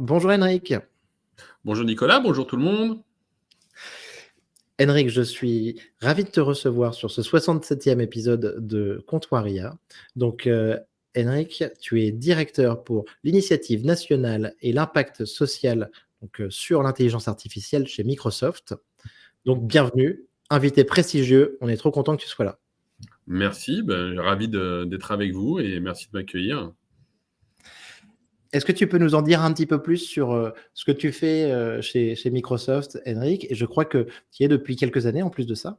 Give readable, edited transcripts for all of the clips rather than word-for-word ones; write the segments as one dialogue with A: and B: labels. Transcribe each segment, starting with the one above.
A: Bonjour Henrik.
B: Bonjour Nicolas, bonjour tout le monde.
A: Henrik, je suis ravi de te recevoir sur ce 67e épisode de Comptoiria. Donc, Henrik, tu es directeur pour l'initiative nationale et l'impact social sur l'intelligence artificielle chez Microsoft. Donc, bienvenue, invité prestigieux. On est trop content que tu sois là.
B: Merci, ravi d'être avec vous et merci de m'accueillir.
A: Est-ce que tu peux nous en dire un petit peu plus sur ce que tu fais chez Microsoft, Henrik? Et je crois que tu y es depuis quelques années en plus de ça.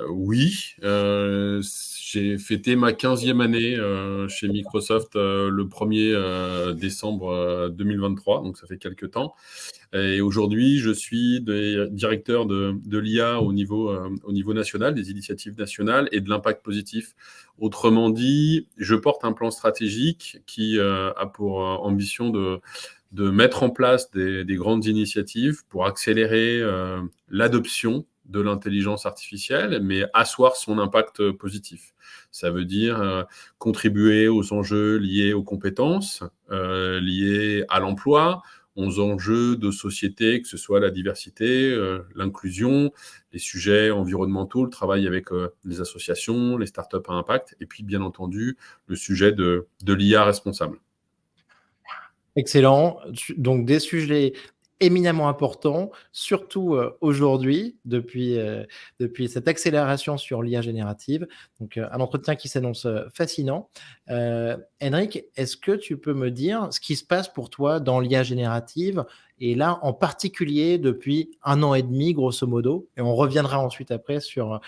B: Oui, j'ai fêté ma 15e année chez Microsoft le 1er décembre 2023, donc ça fait quelques temps. Et aujourd'hui, je suis directeur de l'IA au niveau national, des initiatives nationales et de l'impact positif. Autrement dit, je porte un plan stratégique qui a pour ambition de mettre en place des grandes initiatives pour accélérer l'adoption de l'intelligence artificielle, mais asseoir son impact positif. Ça veut dire contribuer aux enjeux liés aux compétences, liés à l'emploi, aux enjeux de société, que ce soit la diversité, l'inclusion, les sujets environnementaux, le travail avec les associations, les startups à impact, et puis bien entendu le sujet de l'IA responsable.
A: Excellent. Donc, des sujets éminemment importants, surtout aujourd'hui, depuis cette accélération sur l'IA générative. Donc, un entretien qui s'annonce fascinant. Henrik, est-ce que tu peux me dire ce qui se passe pour toi dans l'IA générative, et là, en particulier depuis 1 an et demi, grosso modo, et on reviendra ensuite après sur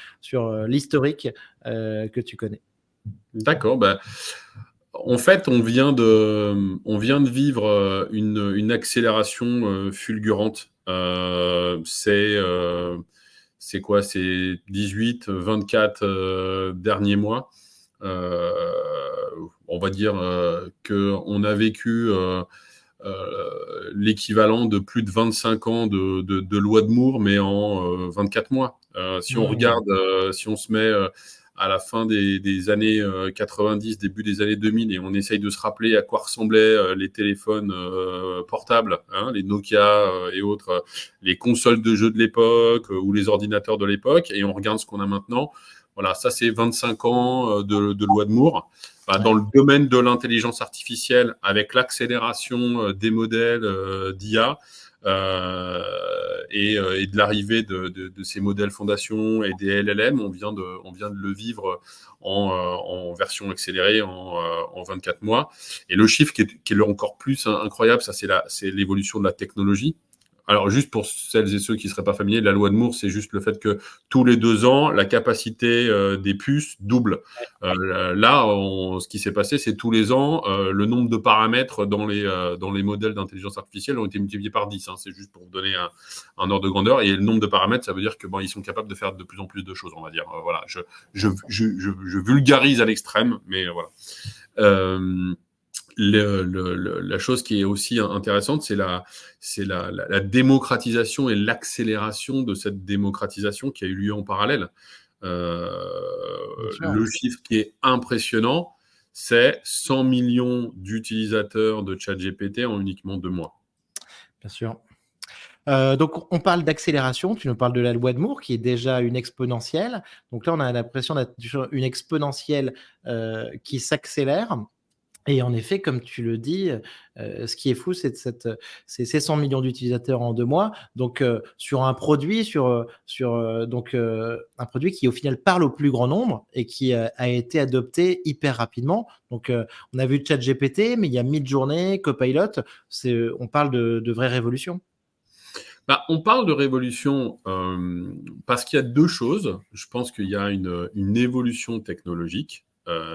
A: l'historique que tu connais.
B: D'accord, en fait, on vient de vivre une accélération fulgurante. C'est quoi? C'est 18, 24 derniers mois. Euh, on va dire qu'on a vécu l'équivalent de plus de 25 ans de loi de Moore, mais en 24 mois. Si on regarde, si on se met à la fin des années 90, début des années 2000, et on essaye de se rappeler à quoi ressemblaient les téléphones portables, hein, les Nokia et autres, les consoles de jeux de l'époque ou les ordinateurs de l'époque, et on regarde ce qu'on a maintenant. Voilà, ça c'est 25 ans de loi de Moore. Dans le domaine de l'intelligence artificielle, avec l'accélération des modèles d'IA et de l'arrivée de ces modèles fondation et des LLM, on vient de le vivre en version accélérée en 24 mois. Et le chiffre qui est encore plus incroyable, ça c'est l'évolution de la technologie. Alors, juste pour celles et ceux qui ne seraient pas familiers, la loi de Moore, c'est juste le fait que tous les 2 ans, la capacité des puces double. Là, ce qui s'est passé, c'est tous les ans, le nombre de paramètres dans les modèles d'intelligence artificielle ont été multipliés par 10. Hein. C'est juste pour vous donner un ordre de grandeur. Et le nombre de paramètres, ça veut dire que ils sont capables de faire de plus en plus de choses, on va dire. Voilà, je vulgarise à l'extrême, mais voilà. La chose qui est aussi intéressante, c'est la démocratisation et l'accélération de cette démocratisation qui a eu lieu en parallèle. Le chiffre qui est impressionnant, c'est 100 millions d'utilisateurs de ChatGPT en uniquement 2 mois.
A: Bien sûr. Donc, on parle d'accélération. Tu nous parles de la loi de Moore, qui est déjà une exponentielle. Donc là, on a l'impression d'être sur une exponentielle qui s'accélère. Et en effet, comme tu le dis, ce qui est fou, c'est ces 100 millions d'utilisateurs en 2 mois. Donc, sur un produit, un produit qui au final parle au plus grand nombre et qui a été adopté hyper rapidement. Donc, on a vu ChatGPT, mais il y a Midjourney, Copilot. On parle de vraie révolution.
B: On parle de révolution parce qu'il y a 2 choses. Je pense qu'il y a une évolution technologique,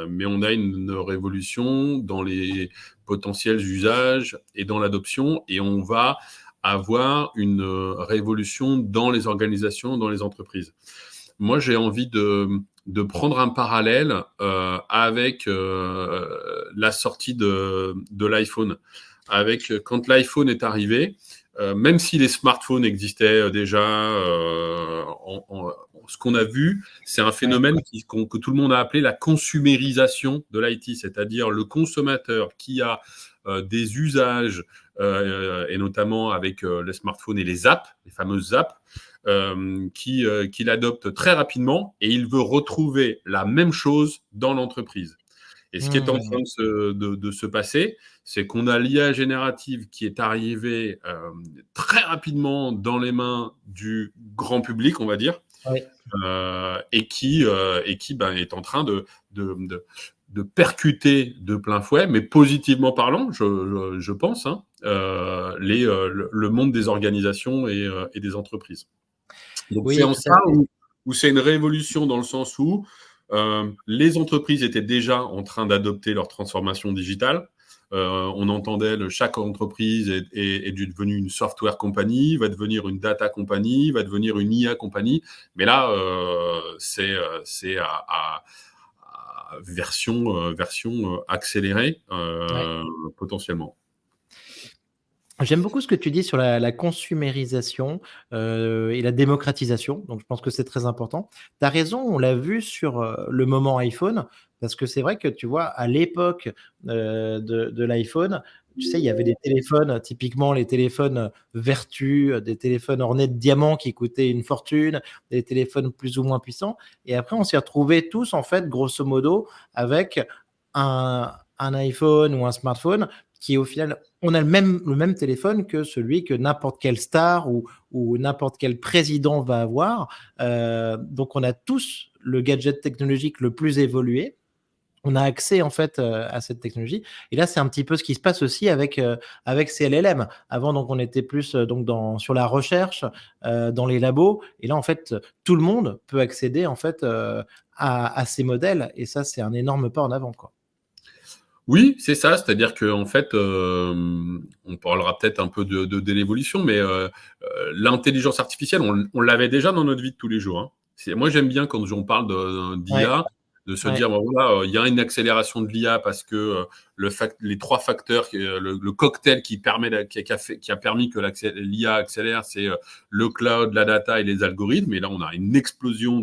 B: mais on a une révolution dans les potentiels usages et dans l'adoption, et on va avoir une révolution dans les organisations, dans les entreprises. Moi, j'ai envie de prendre un parallèle avec la sortie de l'iPhone. Quand l'iPhone est arrivé, même si les smartphones existaient déjà, ce qu'on a vu, c'est un phénomène que tout le monde a appelé la consumérisation de l'IT, c'est-à-dire le consommateur qui a des usages, et notamment avec les smartphones et les apps, les fameuses apps, qu'il adopte très rapidement, et il veut retrouver la même chose dans l'entreprise. Et ce qui est en train
A: Mmh.
B: de se passer, c'est qu'on a l'IA générative qui est arrivée très rapidement dans les mains du grand public, on va dire,
A: Oui.
B: et qui ben, est en train de, de, de percuter de plein fouet, mais positivement parlant, je pense, hein, le monde des organisations et des entreprises. Donc c'est
A: Oui,
B: en
A: tout à
B: ça
A: fait.
B: où c'est une révolution, dans le sens où les entreprises étaient déjà en train d'adopter leur transformation digitale. On entendait chaque entreprise est devenue une software company, va devenir une data company, va devenir une IA company. Mais là, c'est à version accélérée,
A: Ouais.
B: potentiellement.
A: J'aime beaucoup ce que tu dis sur la consumérisation, et la démocratisation, donc je pense que c'est très important. Tu as raison, on l'a vu sur, le moment iPhone, parce que c'est vrai que tu vois, à l'époque, de l'iPhone, tu sais, il y avait des téléphones, typiquement les téléphones, Vertu, des téléphones ornés de diamants qui coûtaient une fortune, des téléphones plus ou moins puissants, et après on s'est retrouvés tous en fait, grosso modo, avec un iPhone ou un smartphone qui au final, on a le même téléphone que celui que n'importe quelle star ou n'importe quel président va avoir. Donc on a tous le gadget technologique le plus évolué. On a accès en fait, à cette technologie, et là, c'est un petit peu ce qui se passe aussi avec ces LLM. Avant, donc on était plus, donc sur la recherche, dans les labos, et là, en fait, tout le monde peut accéder en fait, à ces modèles, et ça, c'est un énorme pas en avant, quoi.
B: Oui, c'est ça, c'est-à-dire qu'en fait, on parlera peut-être un peu de l'évolution, mais l'intelligence artificielle, on l'avait déjà dans notre vie de tous les jours, hein. Moi, j'aime bien quand on parle
A: Ouais,
B: d'IA, de se
A: ouais.
B: dire, ben voilà, il y a une accélération de l'IA parce que les trois facteurs, le cocktail qui a permis que l'IA accélère, c'est le cloud, la data et les algorithmes. Et là, on a une explosion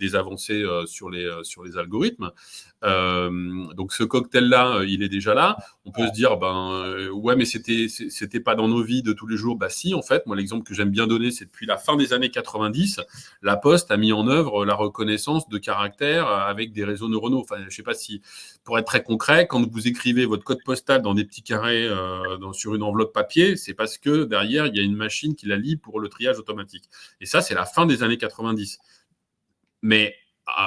B: des avancées sur les algorithmes. Donc ce cocktail-là, il est déjà là. On peut se dire, ouais, mais c'était pas dans nos vies de tous les jours. Bah si, en fait, moi l'exemple que j'aime bien donner, c'est depuis la fin des années 90, la Poste a mis en œuvre la reconnaissance de caractères avec des réseaux neuronaux. Enfin, je sais pas si, pour être très concret, quand vous écrivez votre code postal dans des petits carrés sur une enveloppe papier, c'est parce que derrière il y a une machine qui la lit pour le triage automatique. Et ça, c'est la fin des années 90. Mais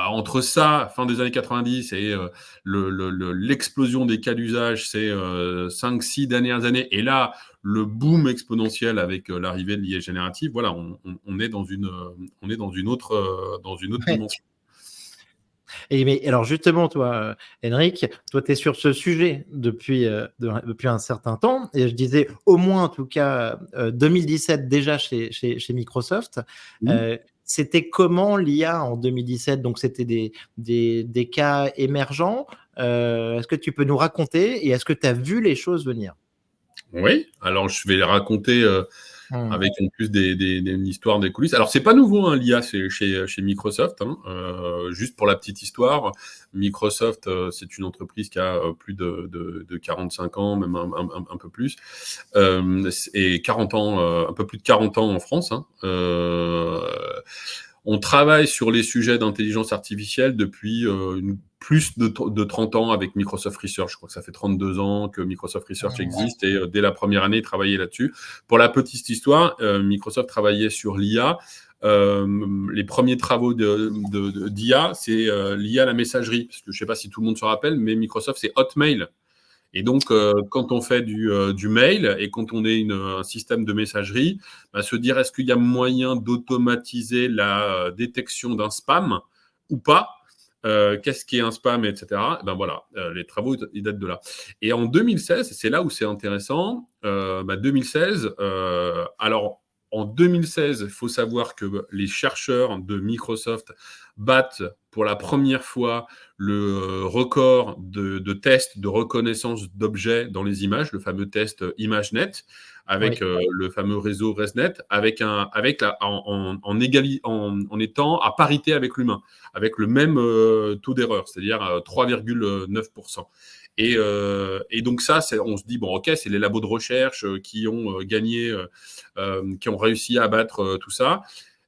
B: entre ça, fin des années 90, et l'explosion des cas d'usage ces 5-6 dernières années, et là, le boom exponentiel avec l'arrivée de l'IA générative, voilà, on est dans une autre
A: Ouais.
B: dimension.
A: Et mais alors justement, toi, Henrik, toi, tu es sur ce sujet depuis un certain temps, et je disais au moins en tout cas, 2017 déjà chez Microsoft.
B: Mmh.
A: C'était comment l'IA en 2017? Donc c'était des cas émergents? Est-ce que tu peux nous raconter, et est-ce que tu as vu les choses venir?
B: Oui, alors je vais raconter
A: Mmh.
B: avec en plus une histoire des coulisses. Alors, c'est pas nouveau, hein, l'IA, c'est chez Microsoft, hein. Juste pour la petite histoire, Microsoft, c'est une entreprise qui a plus de 45 ans, même un peu plus, et 40 ans, un peu plus de 40 ans en France, hein. On travaille sur les sujets d'intelligence artificielle depuis plus de 30 ans avec Microsoft Research. Je crois que ça fait 32 ans que Microsoft Research
A: Mmh.
B: existe, et dès la première année, ils travaillaient là-dessus. Pour la petite histoire, Microsoft travaillait sur l'IA. Les premiers travaux d'IA, c'est l'IA à la messagerie. Parce que je ne sais pas si tout le monde se rappelle, mais Microsoft, c'est Hotmail. Et donc, quand on fait du mail et quand on est un système de messagerie, se dire est-ce qu'il y a moyen d'automatiser la détection d'un spam ou pas, qu'est-ce qui est un spam, etc. Et ben voilà, les travaux, ils datent de là. Et en 2016, c'est là où c'est intéressant, 2016, alors en 2016, il faut savoir que les chercheurs de Microsoft battent pour la première fois le record de tests de reconnaissance d'objets dans les images, le fameux test ImageNet, avec
A: Oui.
B: le fameux réseau ResNet, en étant à parité avec l'humain, avec le même taux d'erreur, c'est-à-dire 3,9%. Et donc ça, on se dit, bon, ok, c'est les labos de recherche qui ont gagné, qui ont réussi à abattre tout ça.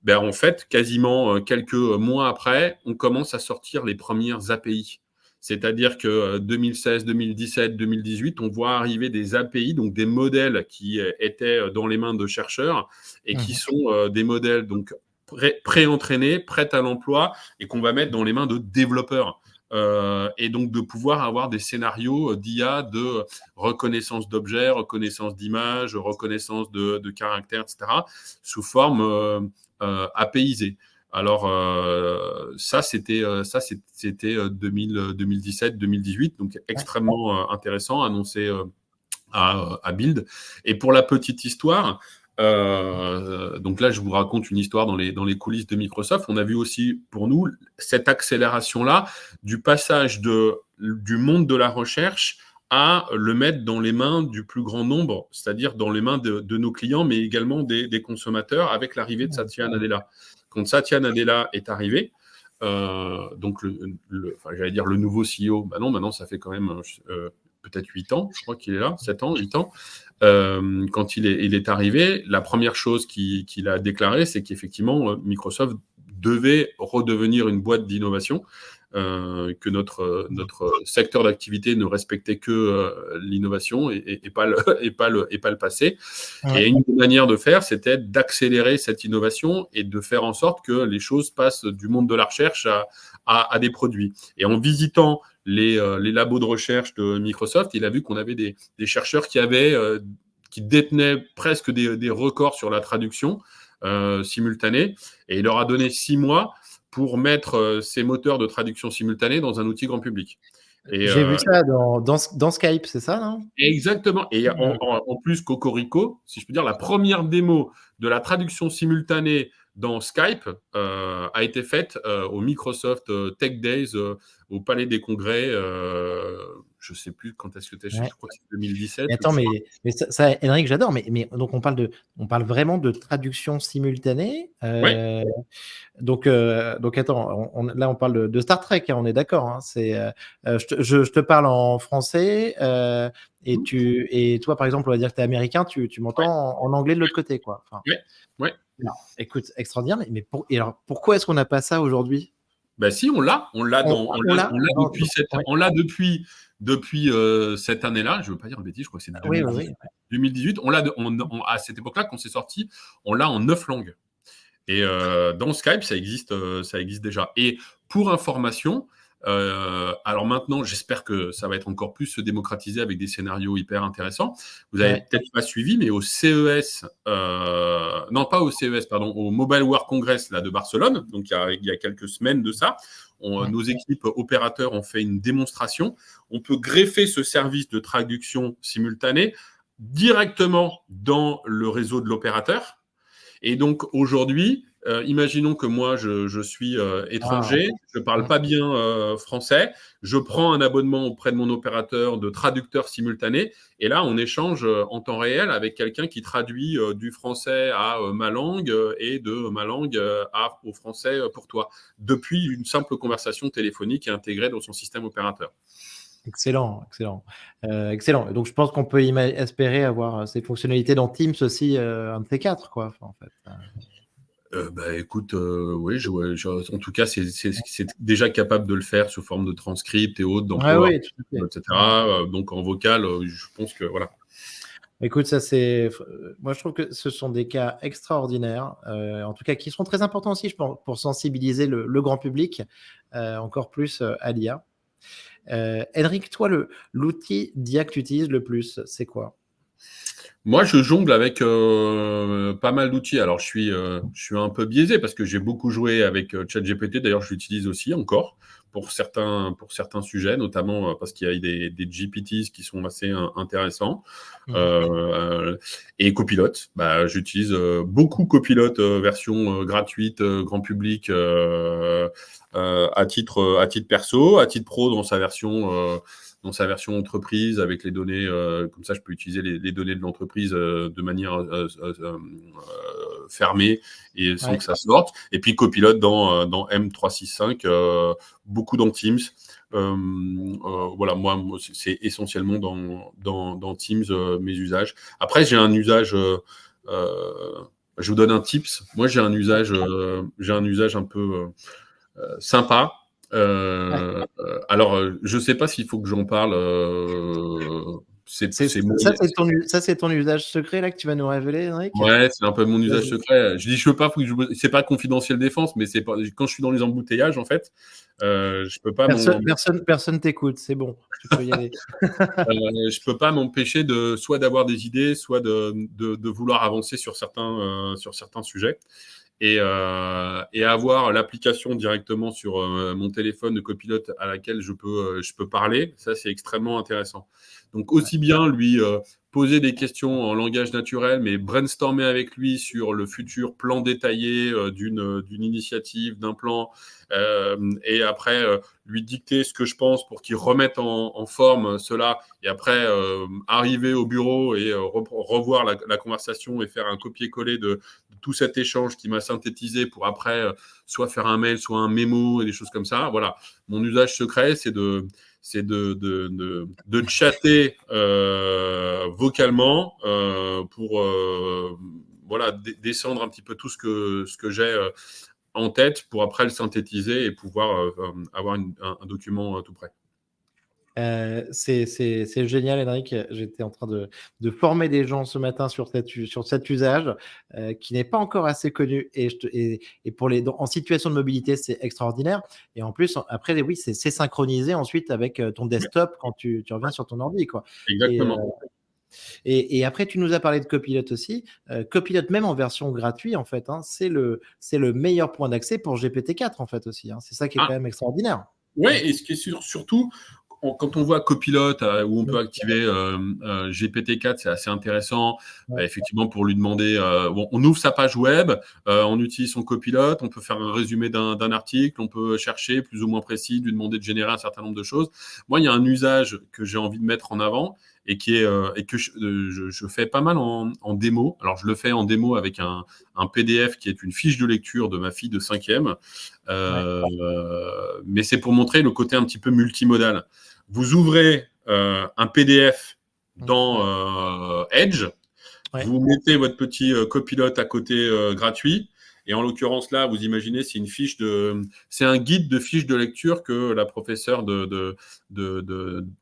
B: Ben, en fait, quasiment quelques mois après, on commence à sortir les premières API. C'est-à-dire que 2016, 2017, 2018, on voit arriver des API, donc des modèles qui étaient dans les mains de chercheurs et qui sont des modèles donc pré-entraînés, prêts à l'emploi et qu'on va mettre dans les mains de développeurs. Et donc de pouvoir avoir des scénarios d'IA de reconnaissance d'objets, reconnaissance d'images, reconnaissance de caractères, etc., sous forme APIsée. Alors, ça, c'était 2017-2018, donc extrêmement intéressant, annoncé à Build. Et pour la petite histoire, donc là, je vous raconte une histoire dans les coulisses de Microsoft. On a vu aussi, pour nous, cette accélération-là du passage du monde de la recherche à le mettre dans les mains du plus grand nombre, c'est-à-dire dans les mains de nos clients, mais également des consommateurs, avec l'arrivée de Satya Nadella. Quand Satya Nadella est arrivé, donc j'allais dire le nouveau CEO, bah non, maintenant ça fait quand même peut-être 8 ans, je crois qu'il est là, 7 ans, 8 ans. Quand il est arrivé, la première chose qu'il a déclaré, c'est qu'effectivement, Microsoft devait redevenir une boîte d'innovation, que notre secteur d'activité ne respectait que l'innovation et pas le passé. Ouais. Et une des manières de faire, c'était d'accélérer cette innovation et de faire en sorte que les choses passent du monde de la recherche à des produits. Et en visitant les labos de recherche de Microsoft, il a vu qu'on avait des chercheurs qui détenaient presque des records sur la traduction simultanée, et il leur a donné 6 mois pour mettre ces moteurs de traduction simultanée dans un outil grand public.
A: J'ai vu ça dans Skype, c'est ça, non?
B: Exactement. Et en plus, Cocorico, si je peux dire, la première démo de la traduction simultanée dans Skype a été faite au Microsoft Tech Days au Palais des Congrès. Je ne sais plus quand est-ce que tu es, je crois que c'est 2017.
A: Mais attends, mais ça, Henrik, j'adore. Mais donc on parle vraiment de traduction simultanée.
B: Ouais.
A: Donc attends, là on parle de Star Trek, hein, on est d'accord. Hein, je te parle en français et toi par exemple, on va dire que tu es américain, tu m'entends en anglais de l'autre côté, quoi. Enfin,
B: ouais.
A: Alors, écoute, extraordinaire. Mais alors pourquoi est-ce qu'on n'a pas ça aujourd'hui?
B: Ben si, on l'a depuis cette année-là. Je ne veux pas dire de bêtises, je crois que c'est 2018. On l'a à cette époque-là, quand c'est sorti, on l'a en 9 langues. Et dans Skype, ça existe déjà. Et pour information, alors maintenant, j'espère que ça va être encore plus se démocratiser avec des scénarios hyper intéressants. Vous n'avez peut-être pas suivi, mais au CES, non pas au CES, pardon, au Mobile World Congress là, de Barcelone, donc il y a quelques semaines de ça, nos équipes opérateurs ont fait une démonstration. On peut greffer ce service de traduction simultanée directement dans le réseau de l'opérateur. Et donc, aujourd'hui, imaginons que moi, je suis étranger, je ne parle pas bien français, je prends un abonnement auprès de mon opérateur de traducteur simultané, et là, on échange en temps réel avec quelqu'un qui traduit du français à ma langue et de ma langue au français pour toi, depuis une simple conversation téléphonique intégrée dans son système opérateur.
A: Excellent. Donc, je pense qu'on peut espérer avoir ces fonctionnalités dans Teams aussi, un de ces quatre, quoi. Enfin, en fait.
B: Écoute, oui, en tout cas, c'est déjà capable de le faire sous forme de transcript et autres, d'emploi, etc. Donc, en vocal, je pense que voilà.
A: Écoute, moi je trouve que ce sont des cas extraordinaires, en tout cas qui seront très importants aussi, je pense, pour sensibiliser le grand public encore plus à l'IA. Henrik, toi, l'outil d'IA que tu utilises le plus, c'est quoi?
B: Moi, je jongle avec pas mal d'outils. Alors, je suis un peu biaisé parce que j'ai beaucoup joué avec ChatGPT. D'ailleurs, je l'utilise aussi encore pour certains sujets, notamment parce qu'il y a des GPTs qui sont assez intéressants. Et Copilot, j'utilise beaucoup Copilot version gratuite, grand public, à titre perso, à titre pro dans sa version entreprise avec les données, comme ça je peux utiliser les données de l'entreprise de manière fermée et sans que ça sorte. Et puis Copilot dans M365, beaucoup dans Teams. Voilà, moi, c'est essentiellement dans Teams mes usages. Après, j'ai un usage. Je vous donne un tips. Moi, j'ai un usage un peu sympa.
A: Ouais.
B: Alors, je sais pas s'il faut que j'en parle.
A: C'est
B: C'est mon.
A: ça, c'est ton usage secret là que tu vas nous révéler, Henrik?
B: Ouais, c'est un peu mon usage
A: Vas-y.
B: secret. Je dis, je peux pas, c'est pas confidentiel défense, mais c'est pas, quand je suis dans les embouteillages, en fait, je peux pas
A: Personne t'écoute, c'est bon, tu peux y aller.
B: je peux pas m'empêcher soit d'avoir des idées, soit de vouloir avancer sur certains sujets. Et avoir l'application directement sur mon téléphone de copilote à laquelle je peux parler, ça c'est extrêmement intéressant. Donc
A: Ouais.
B: aussi bien lui poser des questions en langage naturel, mais brainstormer avec lui sur le futur plan détaillé d'une initiative, d'un plan, et après lui dicter ce que je pense pour qu'il remette en forme cela, et après arriver au bureau et revoir la conversation et faire un copier-coller de tout cet échange qui m'a synthétisé pour après soit faire un mail, soit un mémo et des choses comme ça. Voilà, mon usage secret, c'est de chatter vocalement pour voilà, descendre un petit peu tout ce que j'ai en tête pour après le synthétiser et pouvoir avoir un document tout prêt.
A: C'est génial, Henrik. J'étais en train de former des gens ce matin sur cet usage qui n'est pas encore assez connu. Et pour en situation de mobilité, c'est extraordinaire. Et en plus, après, oui, c'est synchronisé ensuite avec ton
B: Ouais,
A: desktop quand tu reviens sur ton ordi, quoi. Et,
B: exactement.
A: et après, tu nous as parlé de Copilot aussi. Copilot, même en version gratuite, en fait, hein, c'est le meilleur point d'accès pour GPT-4, en fait, aussi, hein. C'est ça qui est
B: Ah,
A: quand même extraordinaire.
B: ouais, et ce qui est surtout, quand on voit Copilot où on
A: Mmh.
B: peut activer GPT-4, c'est assez intéressant.
A: Ouais.
B: Effectivement, pour lui demander, bon, on ouvre sa page web, on utilise son Copilot, on peut faire un résumé d'un article, on peut chercher plus ou moins précis, lui demander de générer un certain nombre de choses. Moi, il y a un usage que j'ai envie de mettre en avant et que je fais pas mal en démo. Alors, je le fais en démo avec un PDF qui est une fiche de lecture de ma fille de 5e.
A: Ouais.
B: Mais c'est pour montrer le côté un petit peu multimodal. Vous ouvrez un PDF
A: Mmh.
B: dans Edge,
A: Ouais.
B: vous mettez votre petit copilote à côté gratuit, et en l'occurrence là, vous imaginez, c'est un guide de fiche de lecture que la professeure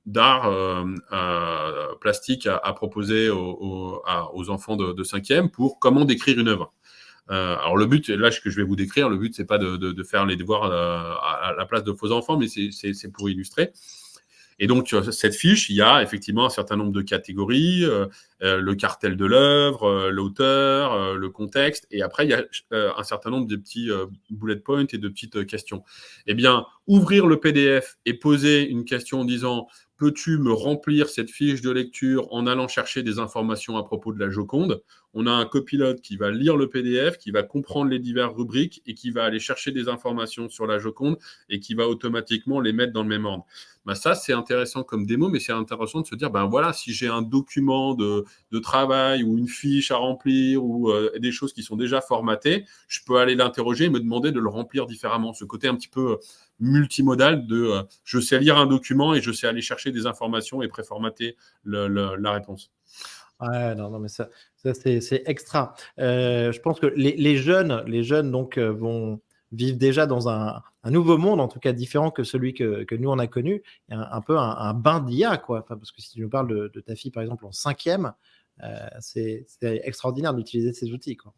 B: d'art plastique a proposé aux enfants de 5e pour comment décrire une œuvre. Alors le but, là, ce que je vais vous décrire, le but, c'est pas de faire les devoirs à la place de vos enfants, mais c'est pour illustrer. Et donc, sur cette fiche, il y a effectivement un certain nombre de catégories, le cartel de l'œuvre, l'auteur, le contexte, et après, il y a un certain nombre de petits bullet points et de petites questions. Eh bien, ouvrir le PDF et poser une question en disant « Peux-tu me remplir cette fiche de lecture en allant chercher des informations à propos de la Joconde ?» On a un copilote qui va lire le PDF, qui va comprendre les diverses rubriques et qui va aller chercher des informations sur la Joconde et qui va automatiquement les mettre dans le même ordre. Ben ça, c'est intéressant comme démo, mais c'est intéressant de se dire, ben voilà, si j'ai un document de travail ou une fiche à remplir ou des choses qui sont déjà formatées, je peux aller l'interroger et me demander de le remplir différemment. Ce côté un petit peu multimodal de je sais lire un document et je sais aller chercher des informations et préformater la réponse.
A: Ouais, non, non, mais ça c'est extra. Je pense que les jeunes donc vont vivre déjà dans un nouveau monde, en tout cas différent que celui que nous on a connu. Il y a un peu un bain d'IA, quoi. Enfin, parce que si tu nous parles de ta fille, par exemple, en 5e, c'est extraordinaire d'utiliser ces outils, quoi.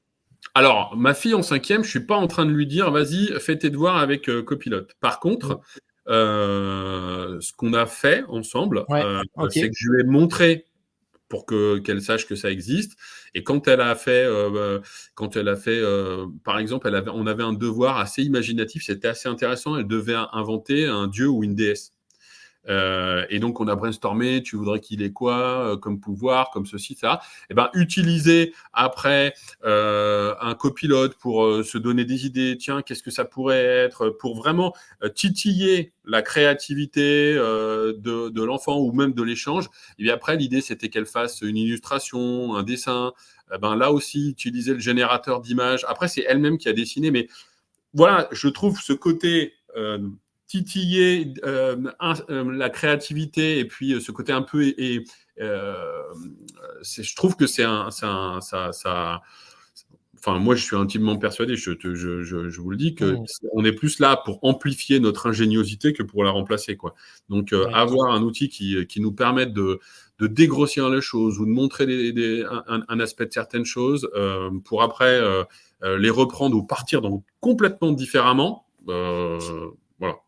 B: Alors, ma fille en 5e, je suis pas en train de lui dire, vas-y, fais tes devoirs avec Copilot. Par
A: Mmh.
B: contre, ce qu'on a fait ensemble,
A: Ouais, OK.
B: c'est que je lui ai montré pour qu'elle sache que ça existe. Et quand elle a fait, par exemple, on avait un devoir assez imaginatif, c'était assez intéressant. Elle devait inventer un dieu ou une déesse. Et donc, on a brainstormé, tu voudrais qu'il ait quoi comme pouvoir, comme ceci, ça. Et ben, utiliser après un copilote pour se donner des idées. Tiens, qu'est-ce que ça pourrait être pour vraiment titiller la créativité de l'enfant ou même de l'échange. Et bien après, l'idée, c'était qu'elle fasse une illustration, un dessin. Ben, là aussi, utiliser le générateur d'images. Après, c'est elle-même qui a dessiné, mais voilà, je trouve ce côté titiller la créativité et puis ce côté un peu je trouve que enfin, moi, je suis intimement persuadé, je vous le dis, qu'on est plus là pour amplifier notre ingéniosité que pour la remplacer, quoi. Donc,
A: Ouais.
B: avoir un outil qui nous permette de dégrossir les choses ou de montrer un aspect de certaines choses pour après les reprendre ou partir complètement différemment, voilà.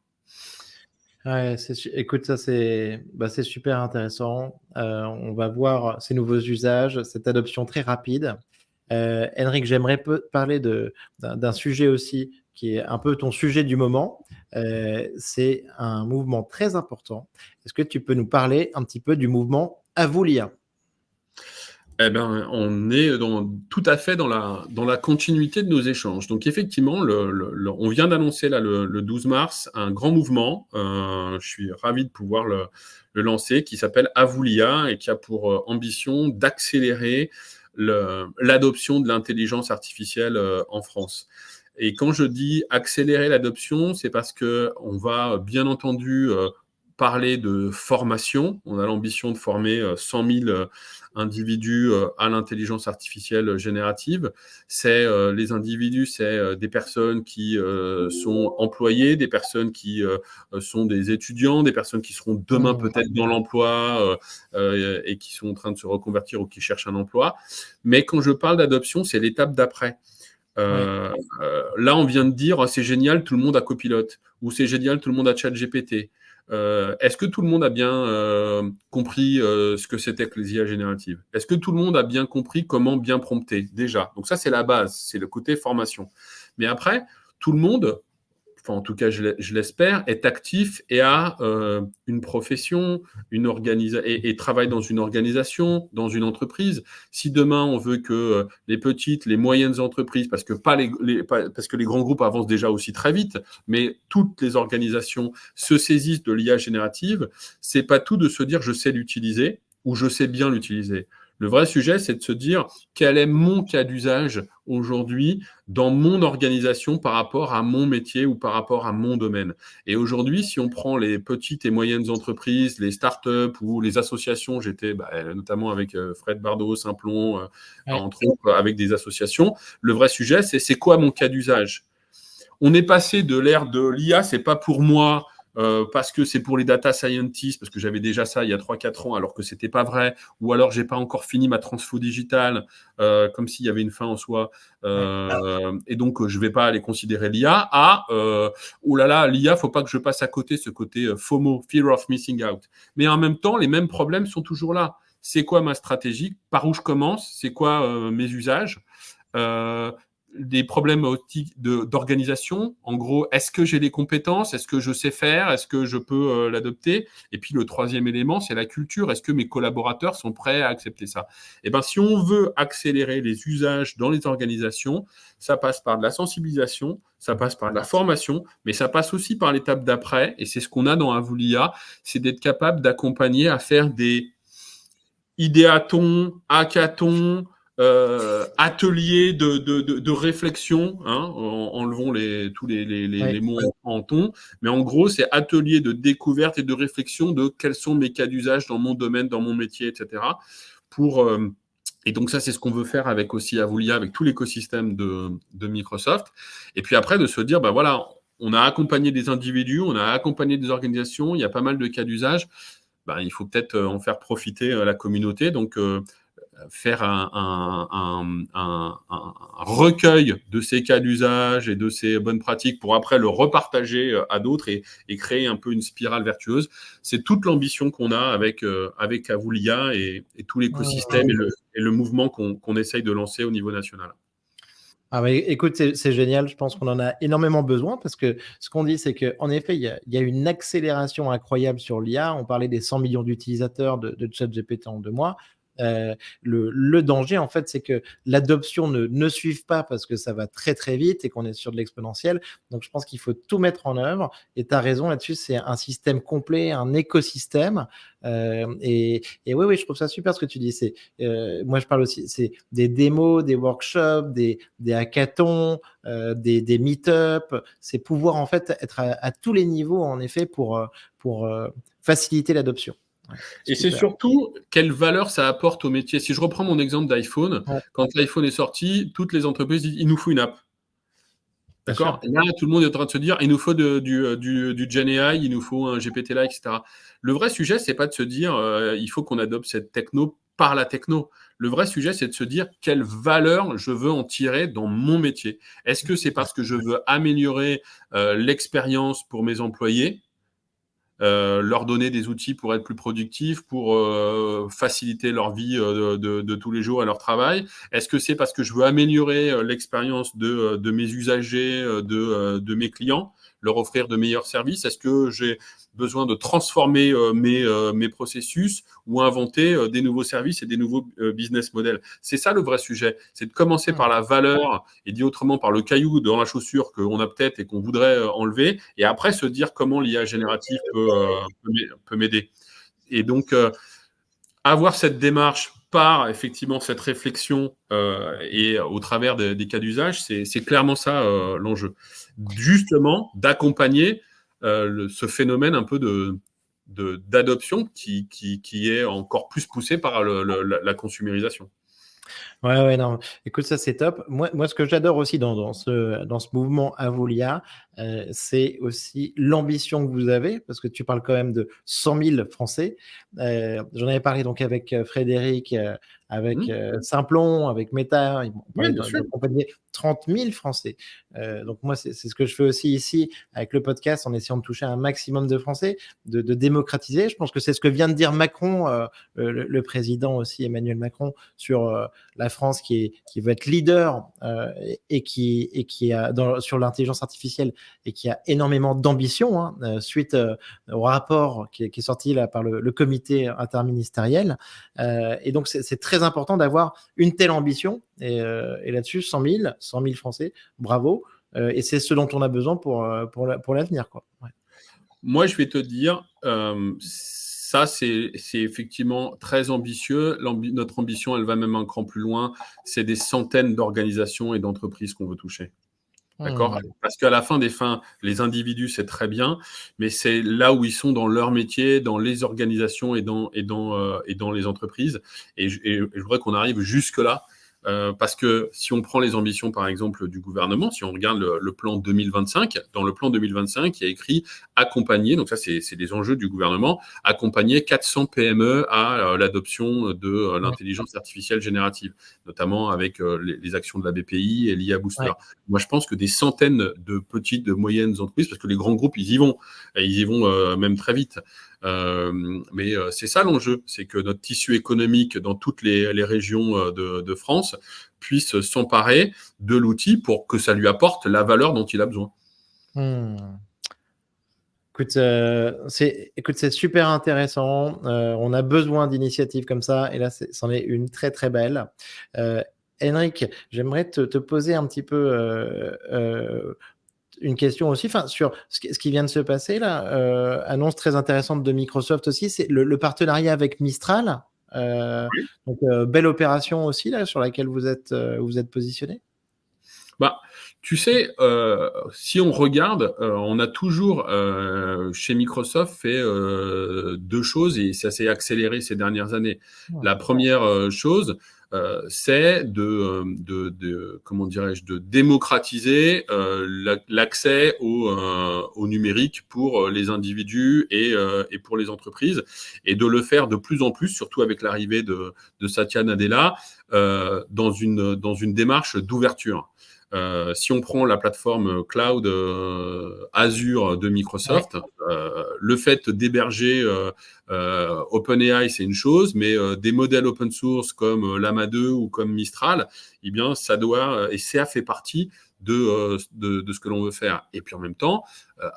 A: Ouais, écoute, ça c'est super intéressant. On va voir ces nouveaux usages, cette adoption très rapide. Henrik, j'aimerais parler d'un sujet aussi qui est un peu ton sujet du moment. C'est un mouvement très important. Est-ce que tu peux nous parler un petit peu du mouvement À vous l'IA?
B: Eh ben, on est tout à fait dans la continuité de nos échanges. Donc effectivement, on vient d'annoncer là le 12 mars un grand mouvement. Je suis ravi de pouvoir le lancer, qui s'appelle Avulia et qui a pour ambition d'accélérer l'adoption de l'intelligence artificielle en France. Et quand je dis accélérer l'adoption, c'est parce que on va bien entendu parler de formation. On a l'ambition de former 100 000 individus à l'intelligence artificielle générative. Les individus, c'est des personnes qui sont employées, des personnes qui sont des étudiants, des personnes qui seront demain peut-être dans l'emploi et qui sont en train de se reconvertir ou qui cherchent un emploi. Mais quand je parle d'adoption, c'est l'étape d'après. Là, on vient de dire c'est génial, tout le monde a Copilote, ou c'est génial, tout le monde a ChatGPT. Est-ce que tout le monde a bien compris ce que c'était que les IA génératives? Est-ce que tout le monde a bien compris comment bien prompter? Déjà, donc ça c'est la base, c'est le côté formation. Mais après, tout le monde, enfin en tout cas je l'espère, est actif et a une profession, et travaille dans une organisation, dans une entreprise. Si demain on veut que les petites, les moyennes entreprises, parce que parce que les grands groupes avancent déjà aussi très vite, mais toutes les organisations se saisissent de l'IA générative, c'est pas tout de se dire je sais l'utiliser ou je sais bien l'utiliser. Le vrai sujet, c'est de se dire quel est mon cas d'usage aujourd'hui dans mon organisation par rapport à mon métier ou par rapport à mon domaine. Et aujourd'hui, si on prend les petites et moyennes entreprises, les startups ou les associations, j'étais notamment avec Fred Bardot, Simplon, entre autres, avec des associations, le vrai sujet, c'est quoi mon cas d'usage? On est passé de l'ère de l'IA, c'est pas pour moi, parce que c'est pour les data scientists, parce que j'avais déjà ça il y a 3-4 ans, alors que c'était pas vrai, ou alors j'ai pas encore fini ma transfo digitale, comme s'il y avait une fin en soi, et donc je vais pas aller considérer l'IA, oh là là, l'IA, faut pas que je passe à côté, ce côté FOMO, Fear of Missing Out. Mais en même temps, les mêmes problèmes sont toujours là. C'est quoi ma stratégie? Par où je commence? C'est quoi mes usages? Des problèmes d'organisation. En gros, est-ce que j'ai les compétences? Est-ce que je sais faire? Est-ce que je peux l'adopter? Et puis, le troisième élément, c'est la culture. Est-ce que mes collaborateurs sont prêts à accepter ça? Eh bien, si on veut accélérer les usages dans les organisations, ça passe par de la sensibilisation, ça passe par de la formation, mais ça passe aussi par l'étape d'après. Et c'est ce qu'on a dans Avulia, c'est d'être capable d'accompagner à faire des idéatons, hackathons, ateliers de réflexion, hein, enlevons tous les mots en ton, mais en gros, c'est atelier de découverte et de réflexion de quels sont mes cas d'usage dans mon domaine, dans mon métier, etc. Et donc ça, c'est ce qu'on veut faire avec aussi Avulia, avec tout l'écosystème de Microsoft. Et puis après, de se dire, voilà, on a accompagné des individus, on a accompagné des organisations, il y a pas mal de cas d'usage. Il faut peut-être en faire profiter la communauté. Donc, faire un recueil de ces cas d'usage et de ces bonnes pratiques pour après le repartager à d'autres et créer un peu une spirale vertueuse. C'est toute l'ambition qu'on a avec Avulia et tout l'écosystème et le mouvement qu'on essaye de lancer au niveau national.
A: Écoute, c'est génial. Je pense qu'on en a énormément besoin parce que ce qu'on dit, c'est qu'en effet, il y a une accélération incroyable sur l'IA. On parlait des 100 millions d'utilisateurs de ChatGPT en 2 mois. Le danger, en fait, c'est que l'adoption ne suive pas parce que ça va très, très vite et qu'on est sur de l'exponentiel. Donc, je pense qu'il faut tout mettre en œuvre. Et tu as raison là-dessus, c'est un système complet, un écosystème. Et oui, oui, je trouve ça super ce que tu dis. Moi, je parle aussi, c'est des démos, des workshops, des hackathons, des meet-up. C'est pouvoir en fait être à tous les niveaux, en effet, pour faciliter l'adoption. Ouais,
B: Et c'est
A: super.
B: surtout quelle valeur ça apporte au métier. Si je reprends mon exemple d'iPhone,
A: Ouais,
B: quand l'iPhone est sorti, toutes les entreprises disent il nous faut une app.
A: bien
B: D'accord.
A: sûr.
B: Là, tout le monde est en train de se dire il nous faut du Gen AI, il nous faut un GPT-là, etc. Le vrai sujet, c'est pas de se dire il faut qu'on adopte cette techno par la techno. Le vrai sujet, c'est de se dire quelle valeur je veux en tirer dans mon métier. Est-ce que c'est parce que je veux améliorer l'expérience pour mes employés, leur donner des outils pour être plus productifs, pour faciliter leur vie de tous les jours et leur travail? Est-ce que c'est parce que je veux améliorer l'expérience de mes usagers, de mes clients, leur offrir de meilleurs services? Est-ce que j'ai besoin de transformer mes processus ou inventer des nouveaux services et des nouveaux business models? C'est ça le vrai sujet, c'est de commencer par la valeur, et dit autrement par le caillou dans la chaussure qu'on a peut-être et qu'on voudrait enlever, et après se dire comment l'IA générative peut m'aider. Et donc, avoir cette démarche par effectivement cette réflexion et au travers des cas d'usage, c'est clairement ça l'enjeu. Justement, d'accompagner ce phénomène un peu d'adoption qui est encore plus poussé par la consumérisation.
A: Ouais, ouais, non. Écoute, ça, c'est top. Moi, ce que j'adore aussi dans ce mouvement Avolia, c'est aussi l'ambition que vous avez, parce que tu parles quand même de 100 000 Français. J'en avais parlé donc avec Frédéric, avec Simplon, avec Meta. On
B: Oui,
A: parlait
B: bien sûr.
A: d'accompagner 30 000 Français. Donc moi, c'est ce que je fais aussi ici avec le podcast, en essayant de toucher un maximum de Français, de démocratiser. Je pense que c'est ce que vient de dire Macron, le président aussi, Emmanuel Macron, sur la France qui veut être leader et qui a sur l'intelligence artificielle et qui a énormément d'ambition, hein, suite au rapport qui est sorti là par le comité interministériel. Et donc c'est très important d'avoir une telle ambition. Et là-dessus, 100 000 Français, bravo. Et c'est ce dont on a besoin pour l'avenir, quoi. Ouais.
B: Moi, je vais te dire, ça, c'est effectivement très ambitieux. Notre ambition, elle va même un cran plus loin. C'est des centaines d'organisations et d'entreprises qu'on veut toucher. D'accord? Parce qu'à la fin des fins, les individus, c'est très bien, mais c'est là où ils sont dans leur métier, dans les organisations et dans les entreprises. Et je voudrais qu'on arrive jusque-là. Parce que si on prend les ambitions, par exemple, du gouvernement, si on regarde le plan 2025, dans le plan 2025, il y a écrit accompagner, donc ça c'est des enjeux du gouvernement, accompagner 400 PME à l'adoption de l'intelligence artificielle générative, notamment avec les actions de la BPI et l'IA Booster.
A: Ouais.
B: Moi, je pense que des centaines de petites, de moyennes entreprises, parce que les grands groupes, ils y vont même très vite. Mais c'est ça l'enjeu, c'est que notre tissu économique dans toutes les régions de France puisse s'emparer de l'outil pour que ça lui apporte la valeur dont il a besoin.
A: Écoute, c'est super intéressant. On a besoin d'initiatives comme ça, et là, c'en est une très très belle. Henrik, j'aimerais te poser un petit peu une question aussi, sur ce qui vient de se passer là. Annonce très intéressante de Microsoft aussi, c'est le partenariat avec Mistral. Donc belle opération aussi là sur laquelle vous êtes positionné.
B: Bah, tu sais, si on regarde, on a toujours chez Microsoft fait deux choses, et ça s'est accéléré ces dernières années. La première chose, c'est comment dirais-je, de démocratiser l'accès au numérique pour les individus et pour les entreprises, et de le faire de plus en plus, surtout avec l'arrivée de Satya Nadella, dans une démarche d'ouverture. Si on prend la plateforme cloud Azure de Microsoft, le fait d'héberger OpenAI, c'est une chose, mais des modèles open source comme Llama 2 ou comme Mistral, eh bien, ça doit, et ça fait partie de ce que l'on veut faire. Et puis en même temps,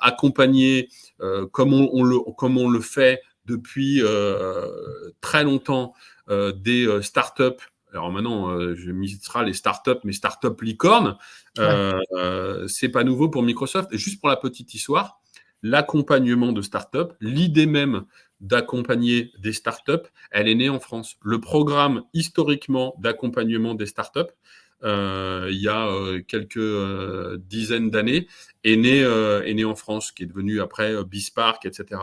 B: accompagner, comme on le fait, depuis très longtemps des startups. Alors maintenant, je misera les startups, mais startups licornes. C'est pas nouveau pour Microsoft. Et juste pour la petite histoire, l'accompagnement de startups, l'idée même d'accompagner des startups, elle est née en France. Le programme historiquement d'accompagnement des startups, il y a quelques dizaines d'années, est né en France, qui est devenu après Bisparck, etc.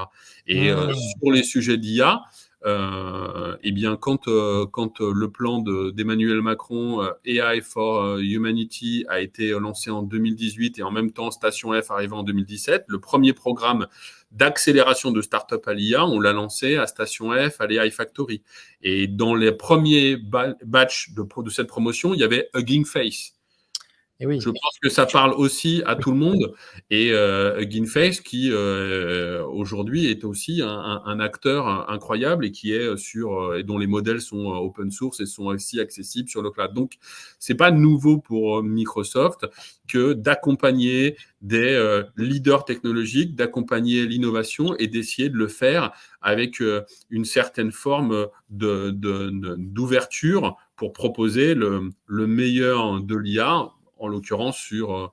B: Et sur les sujets d'IA, eh bien, quand le plan d'Emmanuel Macron, AI for Humanity, a été lancé en 2018 et en même temps Station F arrivé en 2017, le premier programme d'accélération de start-up à l'IA, on l'a lancé à Station F, à l'AI Factory. Et dans les premiers batchs de cette promotion, il y avait Hugging Face.
A: Et oui.
B: Je pense que ça parle aussi à tout le monde. Et Hugging Face, qui aujourd'hui est aussi un acteur incroyable et qui est et dont les modèles sont open source et sont aussi accessibles sur le cloud. Donc, c'est pas nouveau pour Microsoft que d'accompagner des leaders technologiques, d'accompagner l'innovation et d'essayer de le faire avec une certaine forme d'ouverture pour proposer le meilleur de l'IA, en l'occurrence sur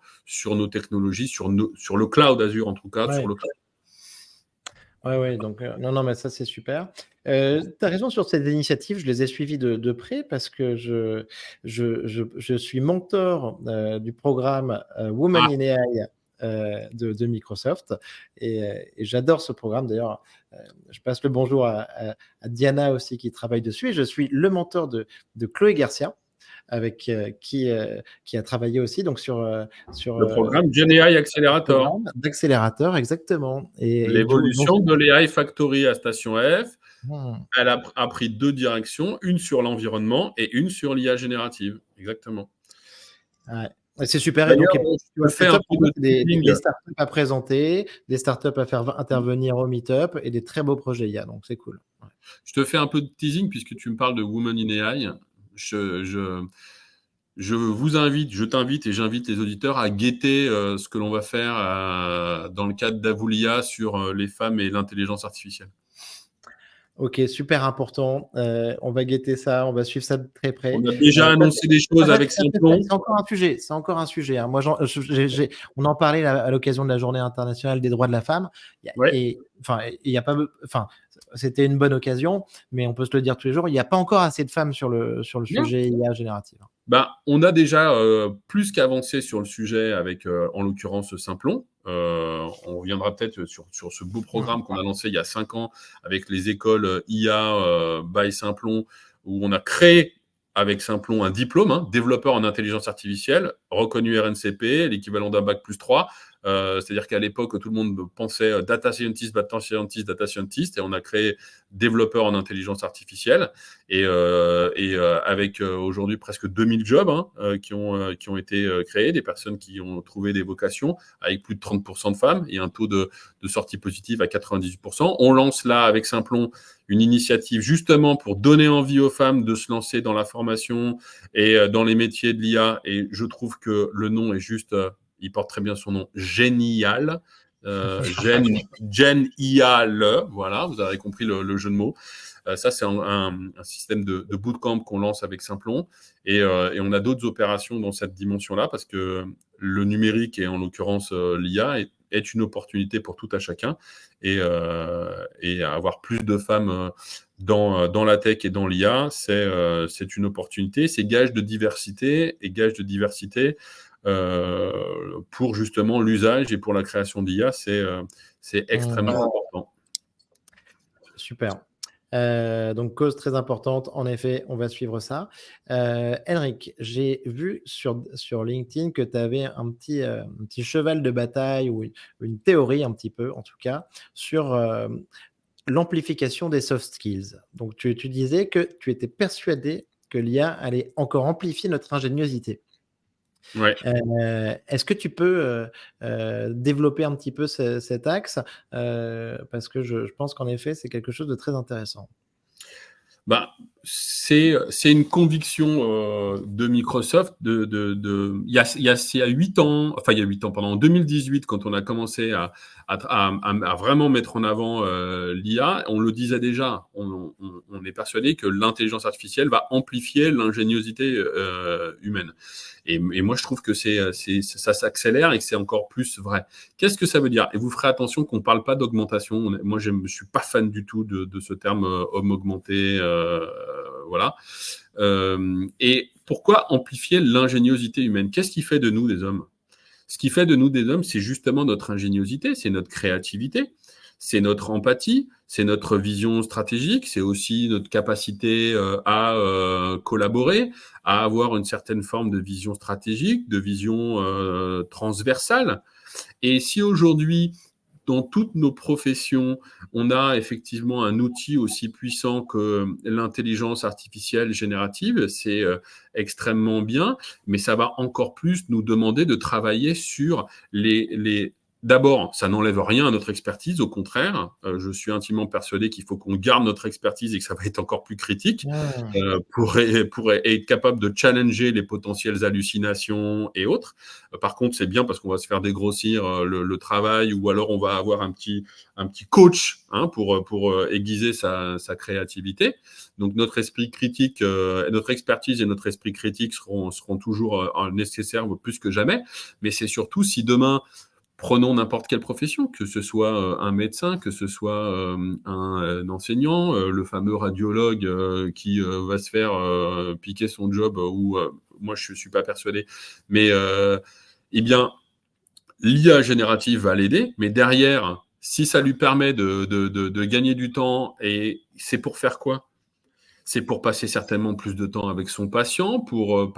B: nos technologies, sur le cloud Azure en tout cas, sur le cloud.
A: Ouais, donc non, mais ça c'est super. Tu as raison sur ces initiatives, je les ai suivies de près parce que je suis mentor du programme Women in AI de Microsoft et j'adore ce programme. D'ailleurs, je passe le bonjour à Diana aussi qui travaille dessus et je suis le mentor de Chloé Garcia avec qui a travaillé aussi donc sur
B: le programme GenAI Accelerator.
A: D'accélérateur, exactement.
B: L'évolution de l'AI Factory à Station F, elle a pris 2 directions, une sur l'environnement et une sur l'IA générative. Exactement.
A: Ouais. C'est super. Et donc, c'est top pour des startups à présenter, des startups à faire intervenir au Meetup et des très beaux projets IA. Donc, c'est cool. Ouais.
B: Je te fais un peu de teasing puisque tu me parles de Women in AI. Je t'invite et j'invite les auditeurs à guetter ce que l'on va faire dans le cadre d'Avulia sur les femmes et l'intelligence artificielle.
A: Ok, super important. On va guetter ça, on va suivre ça de très près.
B: On a déjà annoncé des choses avec Simplon.
A: C'est encore un sujet. Hein. Moi, on en parlait à l'occasion de la Journée internationale des droits de la femme. C'était une bonne occasion, mais on peut se le dire tous les jours, il n'y a pas encore assez de femmes sur le sujet IA générative.
B: On a déjà plus qu'avancé sur le sujet avec, en l'occurrence, Simplon. On reviendra peut-être sur ce beau programme qu'on a lancé il y a 5 ans avec les écoles IA by Simplon, où on a créé avec Simplon un diplôme, développeur en intelligence artificielle, reconnu RNCP, l'équivalent d'un bac+3. C'est-à-dire qu'à l'époque, tout le monde pensait data scientist, et on a créé développeur en intelligence artificielle et avec aujourd'hui presque 2000 jobs qui ont été créés, des personnes qui ont trouvé des vocations avec plus de 30% de femmes et un taux de sortie positive à 98%. On lance là avec Simplon une initiative justement pour donner envie aux femmes de se lancer dans la formation et dans les métiers de l'IA, et je trouve que le nom est juste... il porte très bien son nom, Génial. Génial, voilà, vous avez compris le jeu de mots. Ça, c'est un système de bootcamp qu'on lance avec Simplon. Et on a d'autres opérations dans cette dimension-là parce que le numérique, et en l'occurrence l'IA, est une opportunité pour tout à chacun. Et avoir plus de femmes dans la tech et dans l'IA, c'est une opportunité. C'est gage de diversité pour justement l'usage et pour la création d'IA, c'est extrêmement important.
A: Super. Donc, cause très importante. En effet, on va suivre ça. Henrik, j'ai vu sur LinkedIn que tu avais un petit cheval de bataille ou une théorie un petit peu, en tout cas, sur l'amplification des soft skills. Donc, tu disais que tu étais persuadé que l'IA allait encore amplifier notre ingéniosité.
B: Ouais.
A: Est-ce que tu peux développer un petit peu cet axe parce que je pense qu'en effet, c'est quelque chose de très intéressant.
B: c'est une conviction de Microsoft. Il y a 8 ans, enfin il y a 8 ans, pardon, en 2018, quand on a commencé à vraiment mettre en avant l'IA, on le disait déjà, on est persuadé que l'intelligence artificielle va amplifier l'ingéniosité humaine. Et moi, je trouve que ça s'accélère et que c'est encore plus vrai. Qu'est-ce que ça veut dire? Et vous ferez attention qu'on ne parle pas d'augmentation. Moi, je ne suis pas fan du tout de ce terme homme augmenté. Voilà. Et pourquoi amplifier l'ingéniosité humaine? Qu'est-ce qui fait de nous des hommes? Ce qui fait de nous des hommes, c'est justement notre ingéniosité, c'est notre créativité, c'est notre empathie, c'est notre vision stratégique, c'est aussi notre capacité à collaborer, à avoir une certaine forme de vision stratégique, de vision transversale. Et si aujourd'hui, dans toutes nos professions, on a effectivement un outil aussi puissant que l'intelligence artificielle générative, c'est extrêmement bien, mais ça va encore plus nous demander de travailler sur les... D'abord, ça n'enlève rien à notre expertise, au contraire. Je suis intimement persuadé qu'il faut qu'on garde notre expertise et que ça va être encore plus critique pour être capable de challenger les potentielles hallucinations et autres. Par contre, c'est bien parce qu'on va se faire dégrossir le travail, ou alors on va avoir un petit coach pour aiguiser sa créativité. Donc notre esprit critique, notre expertise et notre esprit critique seront toujours nécessaires plus que jamais. Mais c'est surtout, si demain, prenons n'importe quelle profession, que ce soit un médecin, que ce soit un enseignant, le fameux radiologue qui va se faire piquer son job, ou moi je ne suis pas persuadé, mais eh bien, l'IA générative va l'aider, mais derrière, si ça lui permet de gagner du temps, et c'est pour faire quoi? C'est pour passer certainement plus de temps avec son patient, pour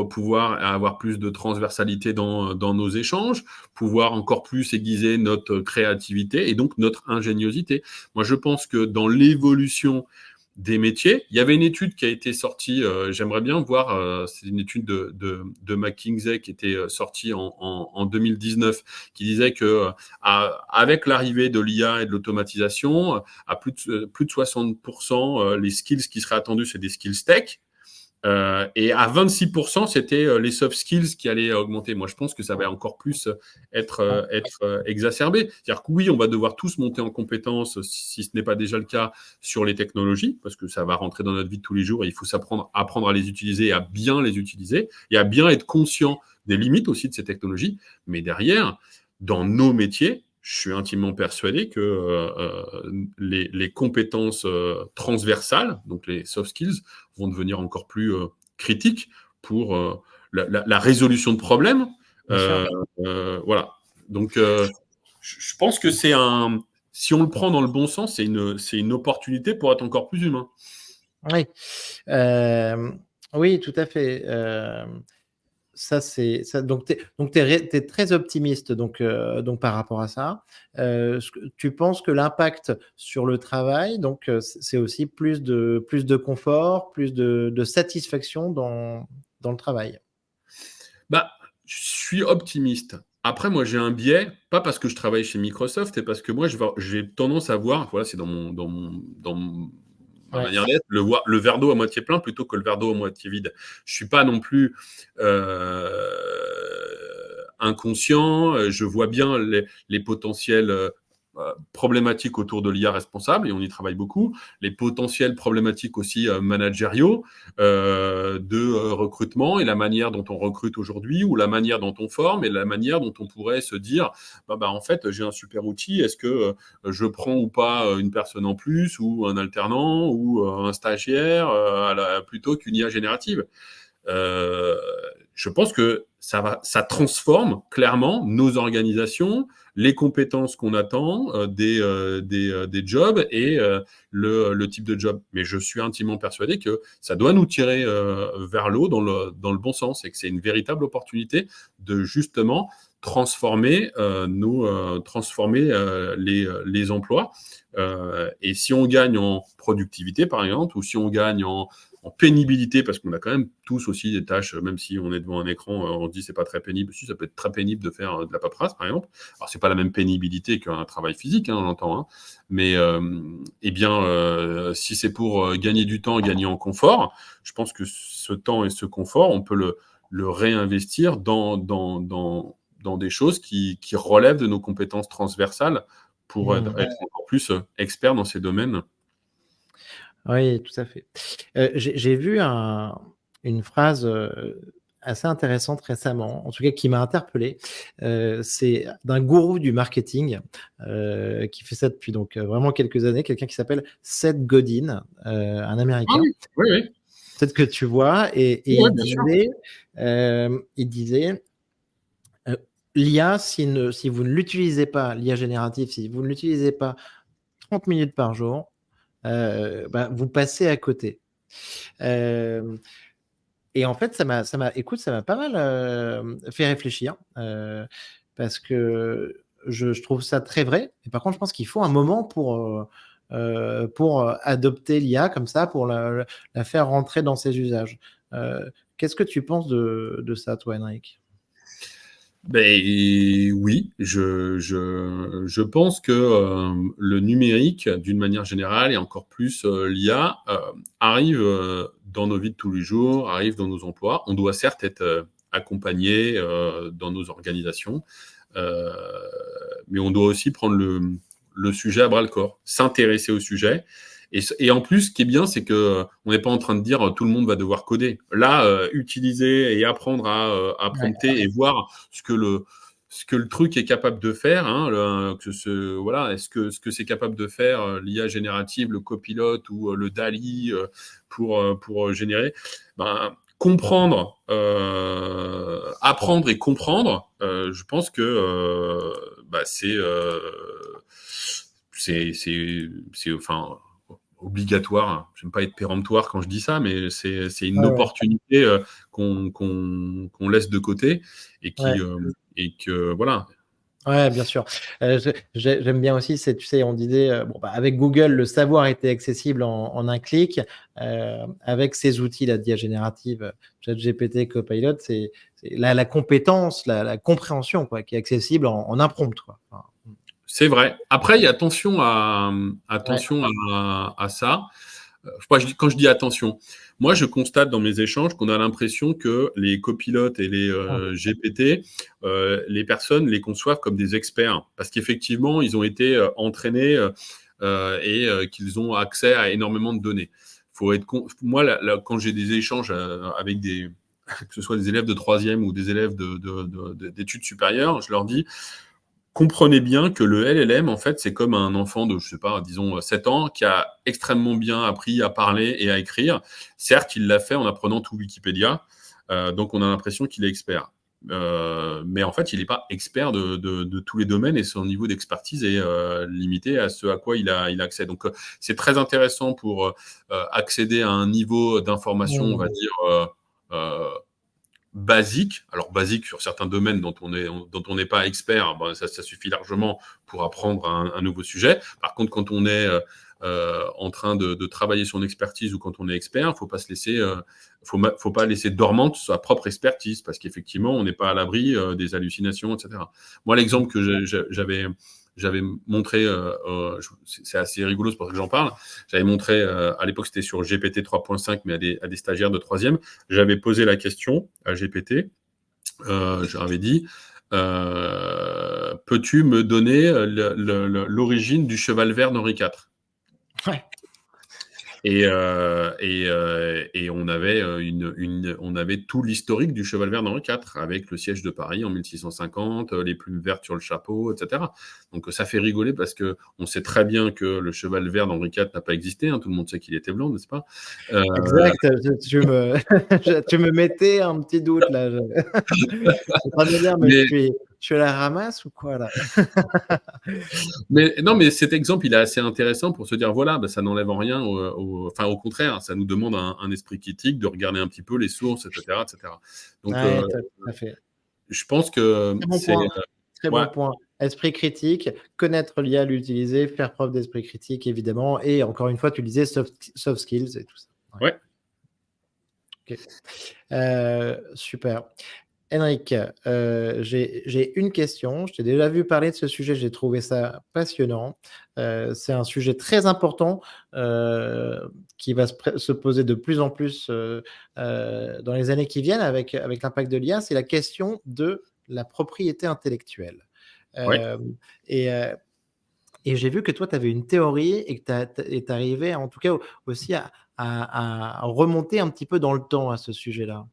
B: pouvoir avoir plus de transversalité dans nos échanges, pouvoir encore plus aiguiser notre créativité et donc notre ingéniosité. Moi, je pense que dans l'évolution des métiers, il y avait une étude qui a été sortie, j'aimerais bien voir, c'est une étude de McKinsey qui était sortie en 2019, qui disait que avec l'arrivée de l'IA et de l'automatisation, à plus de 60%, les skills qui seraient attendus, c'est des skills tech. Et à 26%, c'était les soft skills qui allaient augmenter. Moi, je pense que ça va encore plus être exacerbé. C'est-à-dire que oui, on va devoir tous monter en compétences, si ce n'est pas déjà le cas, sur les technologies, parce que ça va rentrer dans notre vie de tous les jours et il faut apprendre à les utiliser et à bien les utiliser et à bien être conscient des limites aussi de ces technologies. Mais derrière, dans nos métiers, je suis intimement persuadé que les compétences transversales, donc les soft skills, vont devenir encore plus critiques pour la résolution de problèmes. Voilà. Donc, je pense que si on le prend dans le bon sens, c'est une opportunité pour être encore plus humain.
A: Oui, oui, tout à fait. Ça, c'est ça. Donc, t'es très optimiste donc par rapport à ça. Tu penses que l'impact sur le travail, donc c'est aussi plus de confort, plus de satisfaction dans le travail.
B: Bah, je suis optimiste. Après, moi, j'ai un biais, pas parce que je travaille chez Microsoft, et parce que moi, j'ai tendance à voir, voilà, c'est ma
A: Ouais.
B: manière d'être, le verre d'eau à moitié plein plutôt que le verre d'eau à moitié vide. Je suis pas non plus inconscient. Je vois bien les potentiels problématiques autour de l'IA responsable, et on y travaille beaucoup, les potentielles problématiques aussi managériaux de recrutement, et la manière dont on recrute aujourd'hui, ou la manière dont on forme, et la manière dont on pourrait se dire en fait, j'ai un super outil, est-ce que je prends ou pas une personne en plus, ou un alternant, ou un stagiaire plutôt qu'une IA générative. Je pense que ça transforme clairement nos organisations, les compétences qu'on attend des jobs, et le type de job. Mais je suis intimement persuadé que ça doit nous tirer vers l'eau dans le bon sens, et que c'est une véritable opportunité de justement transformer les emplois. Et si on gagne en productivité, par exemple, ou si on gagne en en pénibilité, parce qu'on a quand même tous aussi des tâches, même si on est devant un écran, on se dit c'est pas très pénible. Si, ça peut être très pénible de faire de la paperasse, par exemple. Alors, c'est pas la même pénibilité qu'un travail physique, hein, on l'entend, hein. Mais si c'est pour gagner du temps, gagner en confort, je pense que ce temps et ce confort, on peut le réinvestir dans des choses qui relèvent de nos compétences transversales pour être encore plus expert dans ces domaines.
A: Oui, tout à fait. J'ai vu une phrase assez intéressante récemment, en tout cas qui m'a interpellé. C'est d'un gourou du marketing qui fait ça depuis donc vraiment quelques années, quelqu'un qui s'appelle Seth Godin, un
B: Ah
A: Américain.
B: oui, oui, oui.
A: Peut-être que tu vois, et
B: Ouais, bien sûr.
A: il disait l'IA, si vous ne l'utilisez pas, l'IA générative, si vous ne l'utilisez pas 30 minutes par jour, vous passez à côté. Et en fait, écoute, ça m'a pas mal fait réfléchir parce que je trouve ça très vrai. Et par contre, je pense qu'il faut un moment pour adopter l'IA comme ça, pour la faire rentrer dans ses usages. Qu'est-ce que tu penses de ça, toi, Henrik?
B: Ben oui, je pense que le numérique, d'une manière générale, et encore plus l'IA, arrive dans nos vies de tous les jours, arrive dans nos emplois. On doit certes être accompagné dans nos organisations, euh, mais on doit aussi prendre le sujet à bras le corps, s'intéresser au sujet. Et en plus, ce qui est bien, c'est que on n'est pas en train de dire tout le monde va devoir coder. Là, utiliser et apprendre à
A: Ouais.
B: prompter et voir ce que le truc est capable de faire, hein, voilà, ce que c'est capable de faire l'IA générative, le copilote ou le DALI pour générer. Comprendre, apprendre et comprendre, je pense que enfin obligatoire. J'aime pas être péremptoire quand je dis ça, mais c'est une
A: Ouais, ouais.
B: opportunité qu'on laisse de côté
A: Ouais.
B: et que voilà.
A: Ouais, bien sûr. J'aime bien aussi, tu sais, on disait, avec Google, le savoir était accessible en un clic. Avec ces outils, la d'IA générative, ChatGPT, Copilot, c'est la compétence, la compréhension, quoi, qui est accessible en un prompt, quoi. Enfin,
B: C'est vrai. Après, il y a
A: ouais.
B: attention à ça. Quand je dis attention, moi, je constate dans mes échanges qu'on a l'impression que les copilotes et les GPT, les personnes les conçoivent comme des experts parce qu'effectivement, ils ont été entraînés et qu'ils ont accès à énormément de données. Moi, quand j'ai des échanges avec que ce soit des élèves de troisième ou des élèves d'études supérieures, je leur dis comprenez bien que le LLM, en fait, c'est comme un enfant de, je sais pas, disons 7 ans, qui a extrêmement bien appris à parler et à écrire. Certes, il l'a fait en apprenant tout Wikipédia, donc on a l'impression qu'il est expert. Mais en fait, il n'est pas expert de tous les domaines et son niveau d'expertise est limité à ce à quoi il a accès. Donc, c'est très intéressant pour accéder à un niveau d'information, on va dire, euh, basique. Alors basique sur certains domaines dont on n'est pas expert, ça suffit largement pour apprendre un nouveau sujet. Par contre, quand on est en train de travailler son expertise ou quand on est expert, faut pas laisser dormante sa propre expertise parce qu'effectivement, on n'est pas à l'abri des hallucinations, etc. Moi, l'exemple que j'avais montré, c'est assez rigolo, c'est pour ça que j'en parle. J'avais montré, à l'époque, c'était sur GPT 3.5, mais à des stagiaires de troisième. J'avais posé la question à GPT. J'avais dit, peux-tu me donner l'origine du cheval vert d'Henri IV?
A: Ouais.
B: Et on avait on avait tout l'historique du cheval vert d'Henri IV, avec le siège de Paris en 1650, les plumes vertes sur le chapeau, etc. Donc ça fait rigoler parce que on sait très bien que le cheval vert d'Henri IV n'a pas existé. Hein, tout le monde sait qu'il était blanc, n'est-ce pas?
A: Exact. Tu me mettais un petit doute là. Je suis en train de me dire, mais
B: mais
A: je suis à la ramasse ou quoi là?
B: Mais non, mais cet exemple, il est assez intéressant pour se dire, voilà, ça n'enlève en rien, enfin au contraire, ça nous demande un esprit critique, de regarder un petit peu les sources, etc., etc. Donc,
A: Ouais, tout à fait.
B: je pense que
A: Très bon
B: c'est,
A: point. Très
B: ouais,
A: bon point. Esprit critique, connaître l'IA, l'utiliser, faire preuve d'esprit critique évidemment, et encore une fois, tu disais soft skills et tout ça. Ouais.
B: ouais.
A: OK. Super. Henrik, j'ai une question. Je t'ai déjà vu parler de ce sujet, j'ai trouvé ça passionnant. C'est un sujet très important, qui va se poser de plus en plus, dans les années qui viennent avec l'impact de l'IA, c'est la question de la propriété intellectuelle.
B: Ouais.
A: Hem et et j'ai vu que toi, tu avais une théorie et que tu arrivais en tout cas aussi à remonter un petit peu dans le temps à ce sujet-là.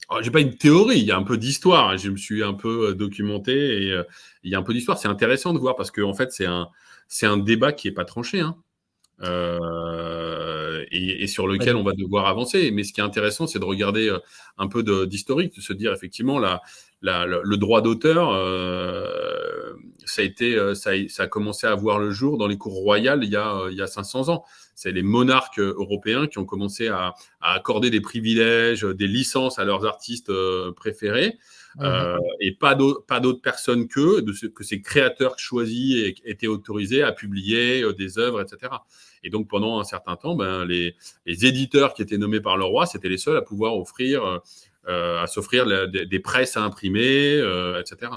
B: Alors, j'ai pas une théorie, il y a un peu d'histoire, hein. Je me suis un peu documenté et il y a un peu d'histoire. C'est intéressant de voir parce que en fait, c'est un débat qui est pas tranché, hein. Et sur
A: Pas
B: lequel
A: du
B: on va devoir avancer. Mais ce qui est intéressant, c'est de regarder un peu d'historique, de se dire effectivement le droit d'auteur, ça a été, ça a commencé à voir le jour dans les cours royales il y a 500 ans. C'est les monarques européens qui ont commencé à accorder des privilèges, des licences à leurs artistes préférés.
A: Mmh.
B: Et pas d'autres personnes que ces créateurs choisis étaient autorisés à publier des œuvres, etc. Et donc, pendant un certain temps, ben, les éditeurs qui étaient nommés par le roi, c'était les seuls à pouvoir à s'offrir des presses à imprimer, etc.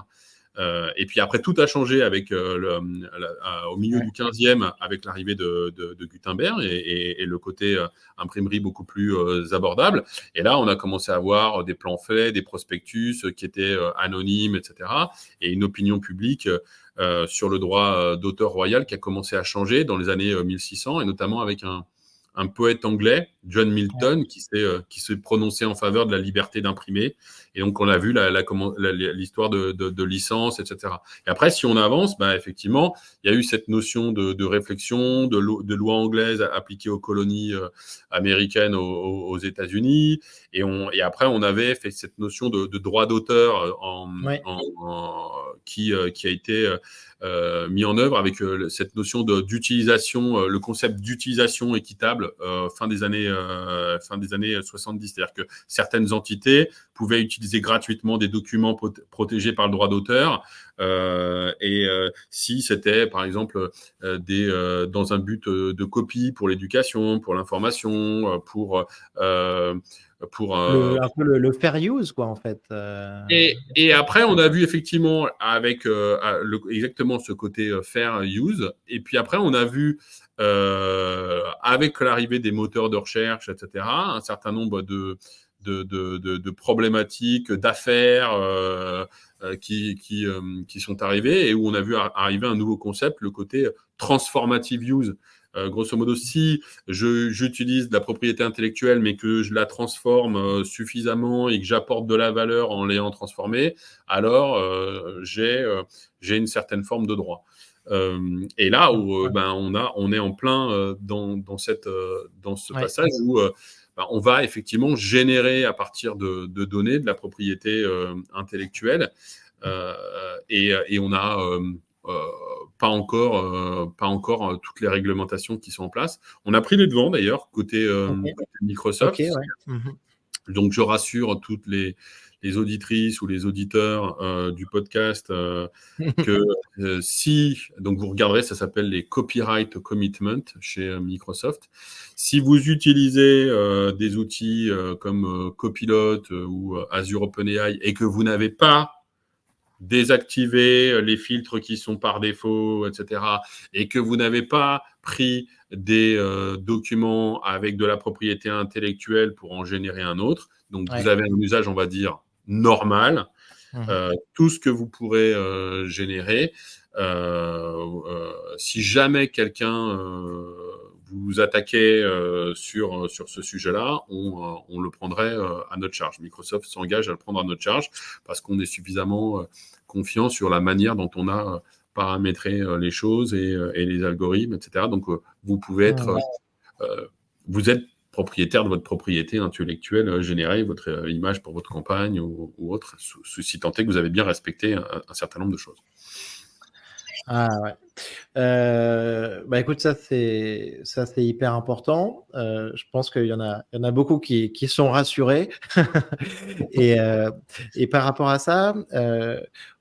B: Et puis après, tout a changé avec au milieu
A: Ouais.
B: du 15e, avec l'arrivée de Gutenberg et le côté imprimerie beaucoup plus abordable. Et là, on a commencé à avoir des plans faits, des prospectus qui étaient anonymes, etc. Et une opinion publique sur le droit d'auteur royal qui a commencé à changer dans les années 1600, et notamment avec un poète anglais, John
A: Ouais.
B: Milton, qui s'est prononcé en faveur de la liberté d'imprimer. Et donc, on a vu l'histoire de licence, etc. Et après, si on avance, bah, effectivement, il y a eu cette notion de réflexion, de loi anglaise appliquée aux colonies américaines aux États-Unis. Et après, on avait fait cette notion de droit d'auteur
A: Ouais.
B: qui a été mis en œuvre avec cette notion d'utilisation, le concept d'utilisation équitable fin des années 70. C'est-à-dire que certaines entités pouvaient utiliser gratuitement des documents protégés par le droit d'auteur. Si c'était, par exemple, dans un but de copie pour l'éducation, pour l'information, pour
A: Un peu le fair use quoi, en fait,
B: et après, on a vu effectivement avec exactement ce côté fair use. Et puis après, on a vu avec l'arrivée des moteurs de recherche, etc., un certain nombre de problématiques, d'affaires qui sont arrivées, et où on a vu arriver un nouveau concept, le côté transformative use. Grosso modo, si j'utilise de la propriété intellectuelle, mais que je la transforme suffisamment et que j'apporte de la valeur en l'ayant transformée, alors j'ai une certaine forme de droit. Et là où ben, on est en plein dans ce
A: ouais.
B: passage où ben, on va effectivement générer à partir de données de la propriété intellectuelle, et on a euh, pas encore toutes les réglementations qui sont en place. On a pris les devants d'ailleurs
A: OK.
B: côté
A: OK,
B: Microsoft.
A: ouais. Mmh.
B: Donc je rassure toutes les auditrices ou les auditeurs du podcast que si, donc vous regarderez, ça s'appelle les copyright commitment chez Microsoft. Si vous utilisez des outils comme Copilot ou Azure OpenAI, et que vous n'avez pas désactiver les filtres qui sont par défaut, etc., et que vous n'avez pas pris des documents avec de la propriété intellectuelle pour en générer un autre, donc vous
A: Ouais.
B: avez un usage, on va dire, normal,
A: Mmh.
B: tout ce que vous pourrez générer. Si jamais quelqu'un vous attaquait sur ce sujet-là, on le prendrait à notre charge. Microsoft s'engage à le prendre à notre charge parce qu'on est suffisamment confiant sur la manière dont on a paramétré les choses et les algorithmes, etc. Donc, vous pouvez être,
A: Mmh.
B: vous êtes propriétaire de votre propriété intellectuelle générée, votre image pour votre campagne ou autre, si tant est que vous avez bien respecté un certain nombre de choses.
A: Ah ouais. Bah, écoute, ça c'est hyper important. Je pense qu'il y en a beaucoup qui sont rassurés et par rapport à ça,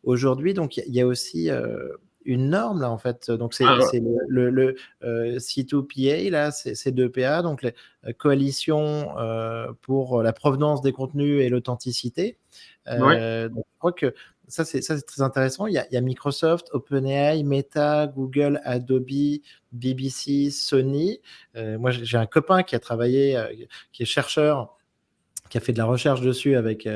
A: aujourd'hui donc il y a aussi, une norme là en fait. Donc
B: Ah, ouais.
A: c'est C2PA là, c'est 2PA, donc les coalition pour la provenance des contenus et l'authenticité.
B: Ouais.
A: Donc je crois que ça c'est très intéressant. Il y a Microsoft, OpenAI, Meta, Google, Adobe, BBC, Sony. Moi j'ai un copain qui a travaillé, qui est chercheur, qui a fait de la recherche dessus avec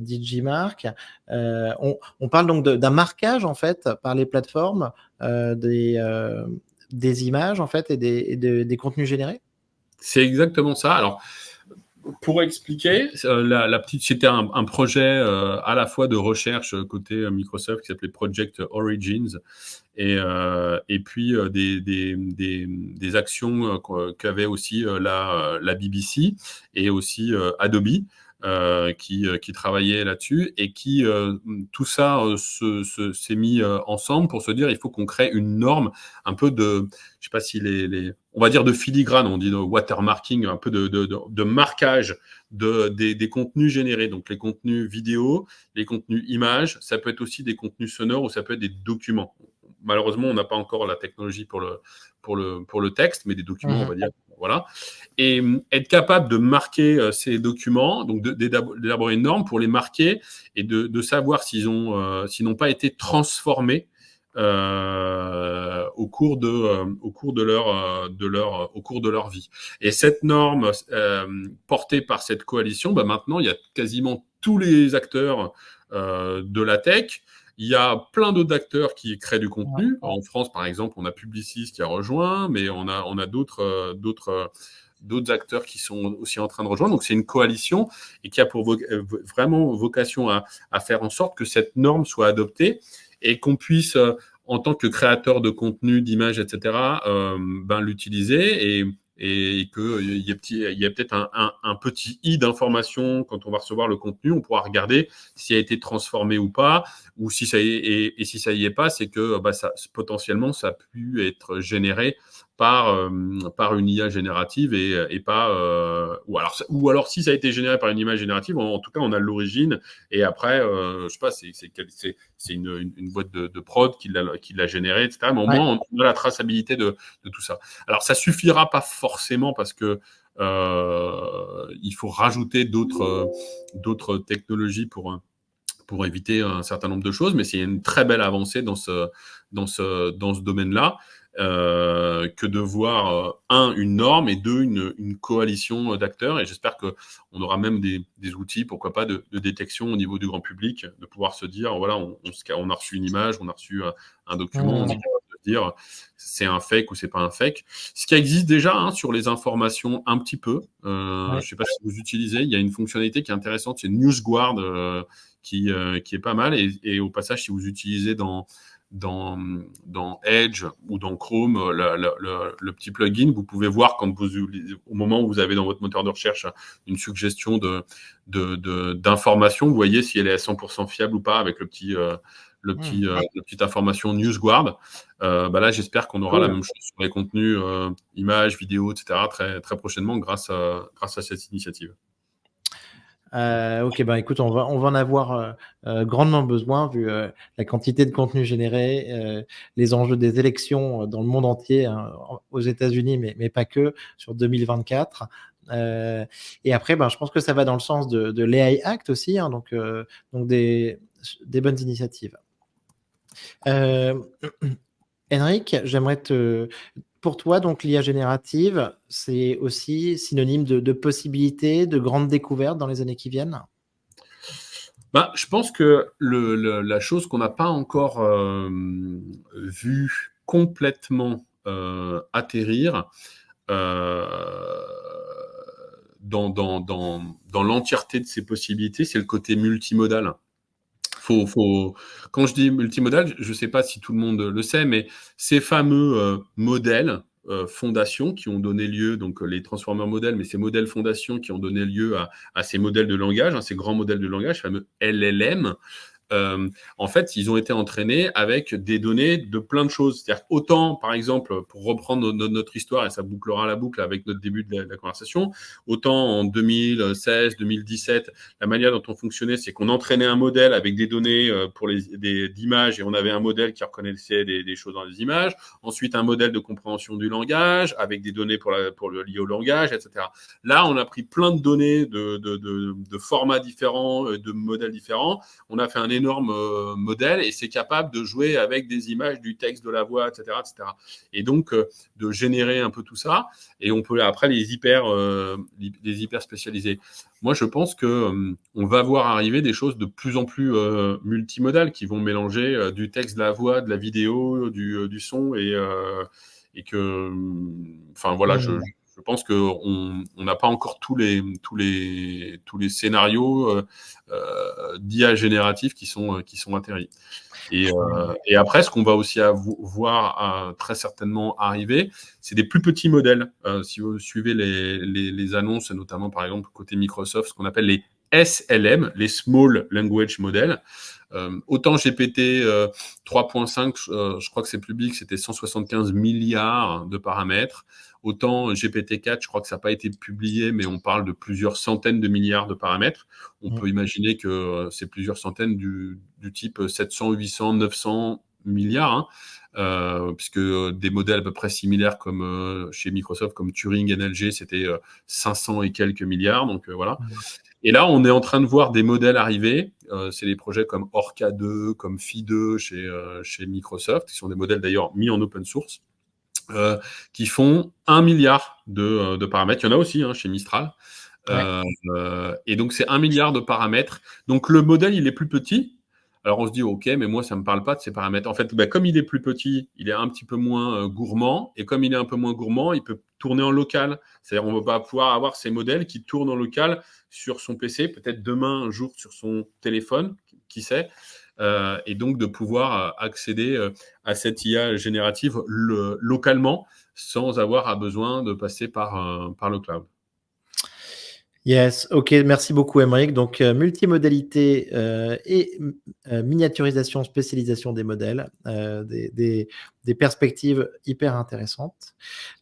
A: Digimarc. On parle donc d'un marquage en fait par les plateformes des images en fait des contenus générés.
B: C'est exactement ça. Alors, pour expliquer, la petite, c'était un projet à la fois de recherche côté Microsoft qui s'appelait Project Origins et puis des actions qu'avait aussi la BBC et aussi Adobe qui travaillait là-dessus et qui tout ça s'est mis ensemble pour se dire il faut qu'on crée une norme un peu de, je sais pas si on va dire de filigrane, on dit de watermarking, un peu de marquage des contenus générés, donc les contenus vidéo, les contenus images, ça peut être aussi des contenus sonores ou ça peut être des documents. Malheureusement, on n'a pas encore la technologie pour le texte, mais des documents, on va dire, voilà. Et être capable de marquer ces documents, donc d'élaborer une norme pour les marquer et de savoir s'ils n'ont pas été transformés au cours de leur vie. Et cette norme portée par cette coalition, bah maintenant, il y a quasiment tous les acteurs de la tech. Il y a plein d'autres acteurs qui créent du contenu. En France, par exemple, on a Publicis qui a rejoint, mais on a d'autres acteurs qui sont aussi en train de rejoindre. Donc, c'est une coalition et qui a vraiment vocation à faire en sorte que cette norme soit adoptée et qu'on puisse, en tant que créateur de contenu, d'images, etc., l'utiliser et qu'il y a peut-être un petit i d'information quand on va recevoir le contenu, on pourra regarder s'il a été transformé ou pas, ou si ça y est, et si ça y est pas, c'est que potentiellement ça a pu être généré par une IA générative et pas ou alors si ça a été généré par une image générative, en tout cas on a l'origine et après je sais pas, c'est une boîte de prod qui l'a généré, etc. Mais au
A: Ouais.
B: moins on a la traçabilité de tout ça. Alors ça suffira pas forcément parce que il faut rajouter d'autres technologies pour éviter un certain nombre de choses, mais c'est une très belle avancée dans ce domaine-là, que de voir, une norme et deux, une coalition d'acteurs. Et j'espère qu'on aura même des outils, pourquoi pas, de détection au niveau du grand public, de pouvoir se dire, voilà, on a reçu une image, on a reçu un document, on est capable de dire c'est un fake ou c'est pas un fake. Ce qui existe déjà sur les informations un petit peu. Je ne sais pas si vous utilisez, il y a une fonctionnalité qui est intéressante, c'est NewsGuard, qui est pas mal. Et au passage, si vous utilisez dans Edge ou dans Chrome le petit plugin, vous pouvez voir quand au moment où vous avez dans votre moteur de recherche une suggestion d'information, vous voyez si elle est à 100% fiable ou pas avec la petite information NewsGuard. Là, j'espère qu'on aura la même chose sur les contenus, images, vidéos, etc. très, très prochainement grâce à cette initiative.
A: Ok, écoute, on va en avoir grandement besoin vu la quantité de contenu généré, les enjeux des élections dans le monde entier, aux États-Unis, mais pas que, sur 2024. Et après, je pense que ça va dans le sens de l'AI Act aussi, donc des bonnes initiatives. Henrik, pour toi, donc l'IA générative, c'est aussi synonyme de possibilités, de grandes découvertes dans les années qui viennent?
B: Je pense que la chose qu'on n'a pas encore vue complètement atterrir dans l'entièreté de ses possibilités, c'est le côté multimodal. Quand je dis multimodal, je ne sais pas si tout le monde le sait, mais ces fameux modèles fondations qui ont donné lieu, donc les transformers modèles, mais ces modèles fondations qui ont donné lieu à ces modèles de langage, ces grands modèles de langage, fameux LLM, en fait, ils ont été entraînés avec des données de plein de choses. C'est-à-dire autant, par exemple, pour reprendre notre histoire, et ça bouclera la boucle avec notre début de la conversation, autant en 2016, 2017, la manière dont on fonctionnait, c'est qu'on entraînait un modèle avec des données pour d'images, et on avait un modèle qui reconnaissait des choses dans les images. Ensuite, un modèle de compréhension du langage avec des données pour le lié au langage, etc. Là, on a pris plein de données de formats différents, de modèles différents. On a fait un énorme modèle et c'est capable de jouer avec des images, du texte, de la voix, etc., etc. Et donc, de générer un peu tout ça. Et on peut après les hyper spécialiser. Moi, je pense que on va voir arriver des choses de plus en plus multimodales qui vont mélanger du texte, de la voix, de la vidéo, du son et que, enfin voilà, je pense qu'on n'a pas encore tous les scénarios d'IA génératifs qui sont atterris. Et après, ce qu'on va aussi voir très certainement arriver, c'est des plus petits modèles. Si vous suivez les annonces, notamment par exemple côté Microsoft, ce qu'on appelle les SLM, les Small Language Models. Autant GPT 3.5, je crois que c'est public, c'était 175 milliards de paramètres. Autant GPT-4, je crois que ça n'a pas été publié, mais on parle de plusieurs centaines de milliards de paramètres. On peut imaginer que c'est plusieurs centaines du type 700, 800, 900 milliards, puisque des modèles à peu près similaires comme chez Microsoft, comme Turing NLG, c'était 500 et quelques milliards. Donc voilà. Et là, on est en train de voir des modèles arriver. C'est des projets comme Orca 2, comme Phi 2 chez Microsoft, qui sont des modèles d'ailleurs mis en open source. Qui font 1 milliard de paramètres. Il y en a aussi chez Mistral. Et donc, c'est 1 milliard de paramètres. Donc, le modèle, il est plus petit. Alors, on se dit, OK, mais moi, ça ne me parle pas de ces paramètres. En fait, comme il est plus petit, il est un petit peu moins gourmand. Et comme il est un peu moins gourmand, il peut tourner en local. C'est-à-dire, on ne va pas pouvoir avoir ces modèles qui tournent en local sur son PC, peut-être demain, un jour, sur son téléphone, qui sait. Et donc de pouvoir accéder à cette IA générative localement sans avoir besoin de passer par le cloud.
A: Yes, OK, merci beaucoup Aymeric. Donc, multimodalité, et miniaturisation, spécialisation des modèles, des perspectives hyper intéressantes.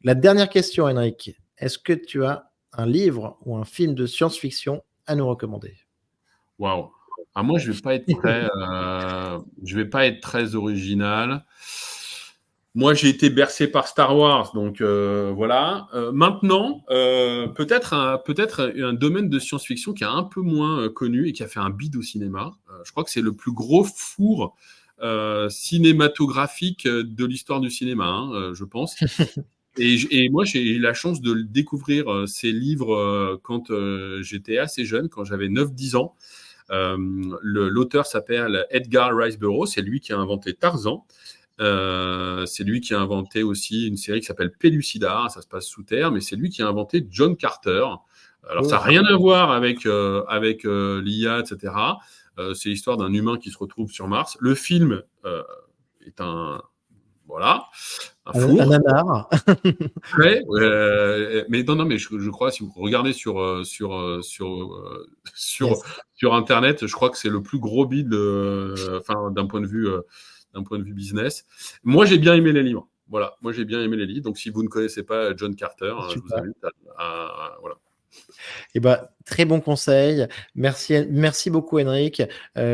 A: La dernière question Aymeric, est-ce que tu as un livre ou un film de science-fiction à nous recommander?
B: Waouh! Alors moi, je vais pas être très original. Moi, j'ai été bercé par Star Wars, donc voilà. Maintenant, peut-être un domaine de science-fiction qui est un peu moins connu et qui a fait un bid au cinéma. Je crois que c'est le plus gros four cinématographique de l'histoire du cinéma, je pense. Et moi, j'ai eu la chance de découvrir ces livres quand j'étais assez jeune, quand j'avais 9-10 ans. L'auteur s'appelle Edgar Rice Burroughs, c'est lui qui a inventé Tarzan. C'est lui qui a inventé aussi une série qui s'appelle Pellucidar, ça se passe sous terre, mais c'est lui qui a inventé John Carter. Alors ça n'a rien à voir avec l'IA, etc. C'est l'histoire d'un humain qui se retrouve sur Mars. Le film est un four.
A: Un nanar.
B: Ouais, mais non, mais je crois si vous regardez
A: Yes.
B: sur Internet, je crois que c'est le plus gros bid, enfin d'un point de vue business. Moi, j'ai bien aimé les livres. Voilà, moi j'ai bien aimé les livres. Donc, si vous ne connaissez pas John Carter, je vous invite voilà.
A: Eh ben, très bon conseil. Merci beaucoup, Henrik.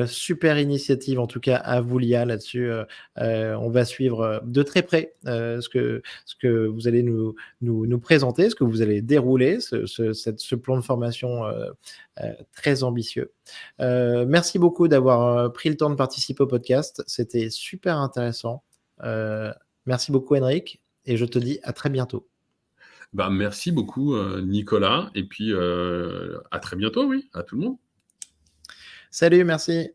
A: Super initiative, en tout cas, à vous, Lia, là-dessus. On va suivre de très près ce que vous allez nous présenter, ce que vous allez dérouler, ce plan de formation très ambitieux. Merci beaucoup d'avoir pris le temps de participer au podcast. C'était super intéressant. Merci beaucoup, Henrik. Et je te dis à très bientôt.
B: Merci beaucoup, Nicolas. Et puis, à très bientôt, oui, à tout le monde.
A: Salut, merci.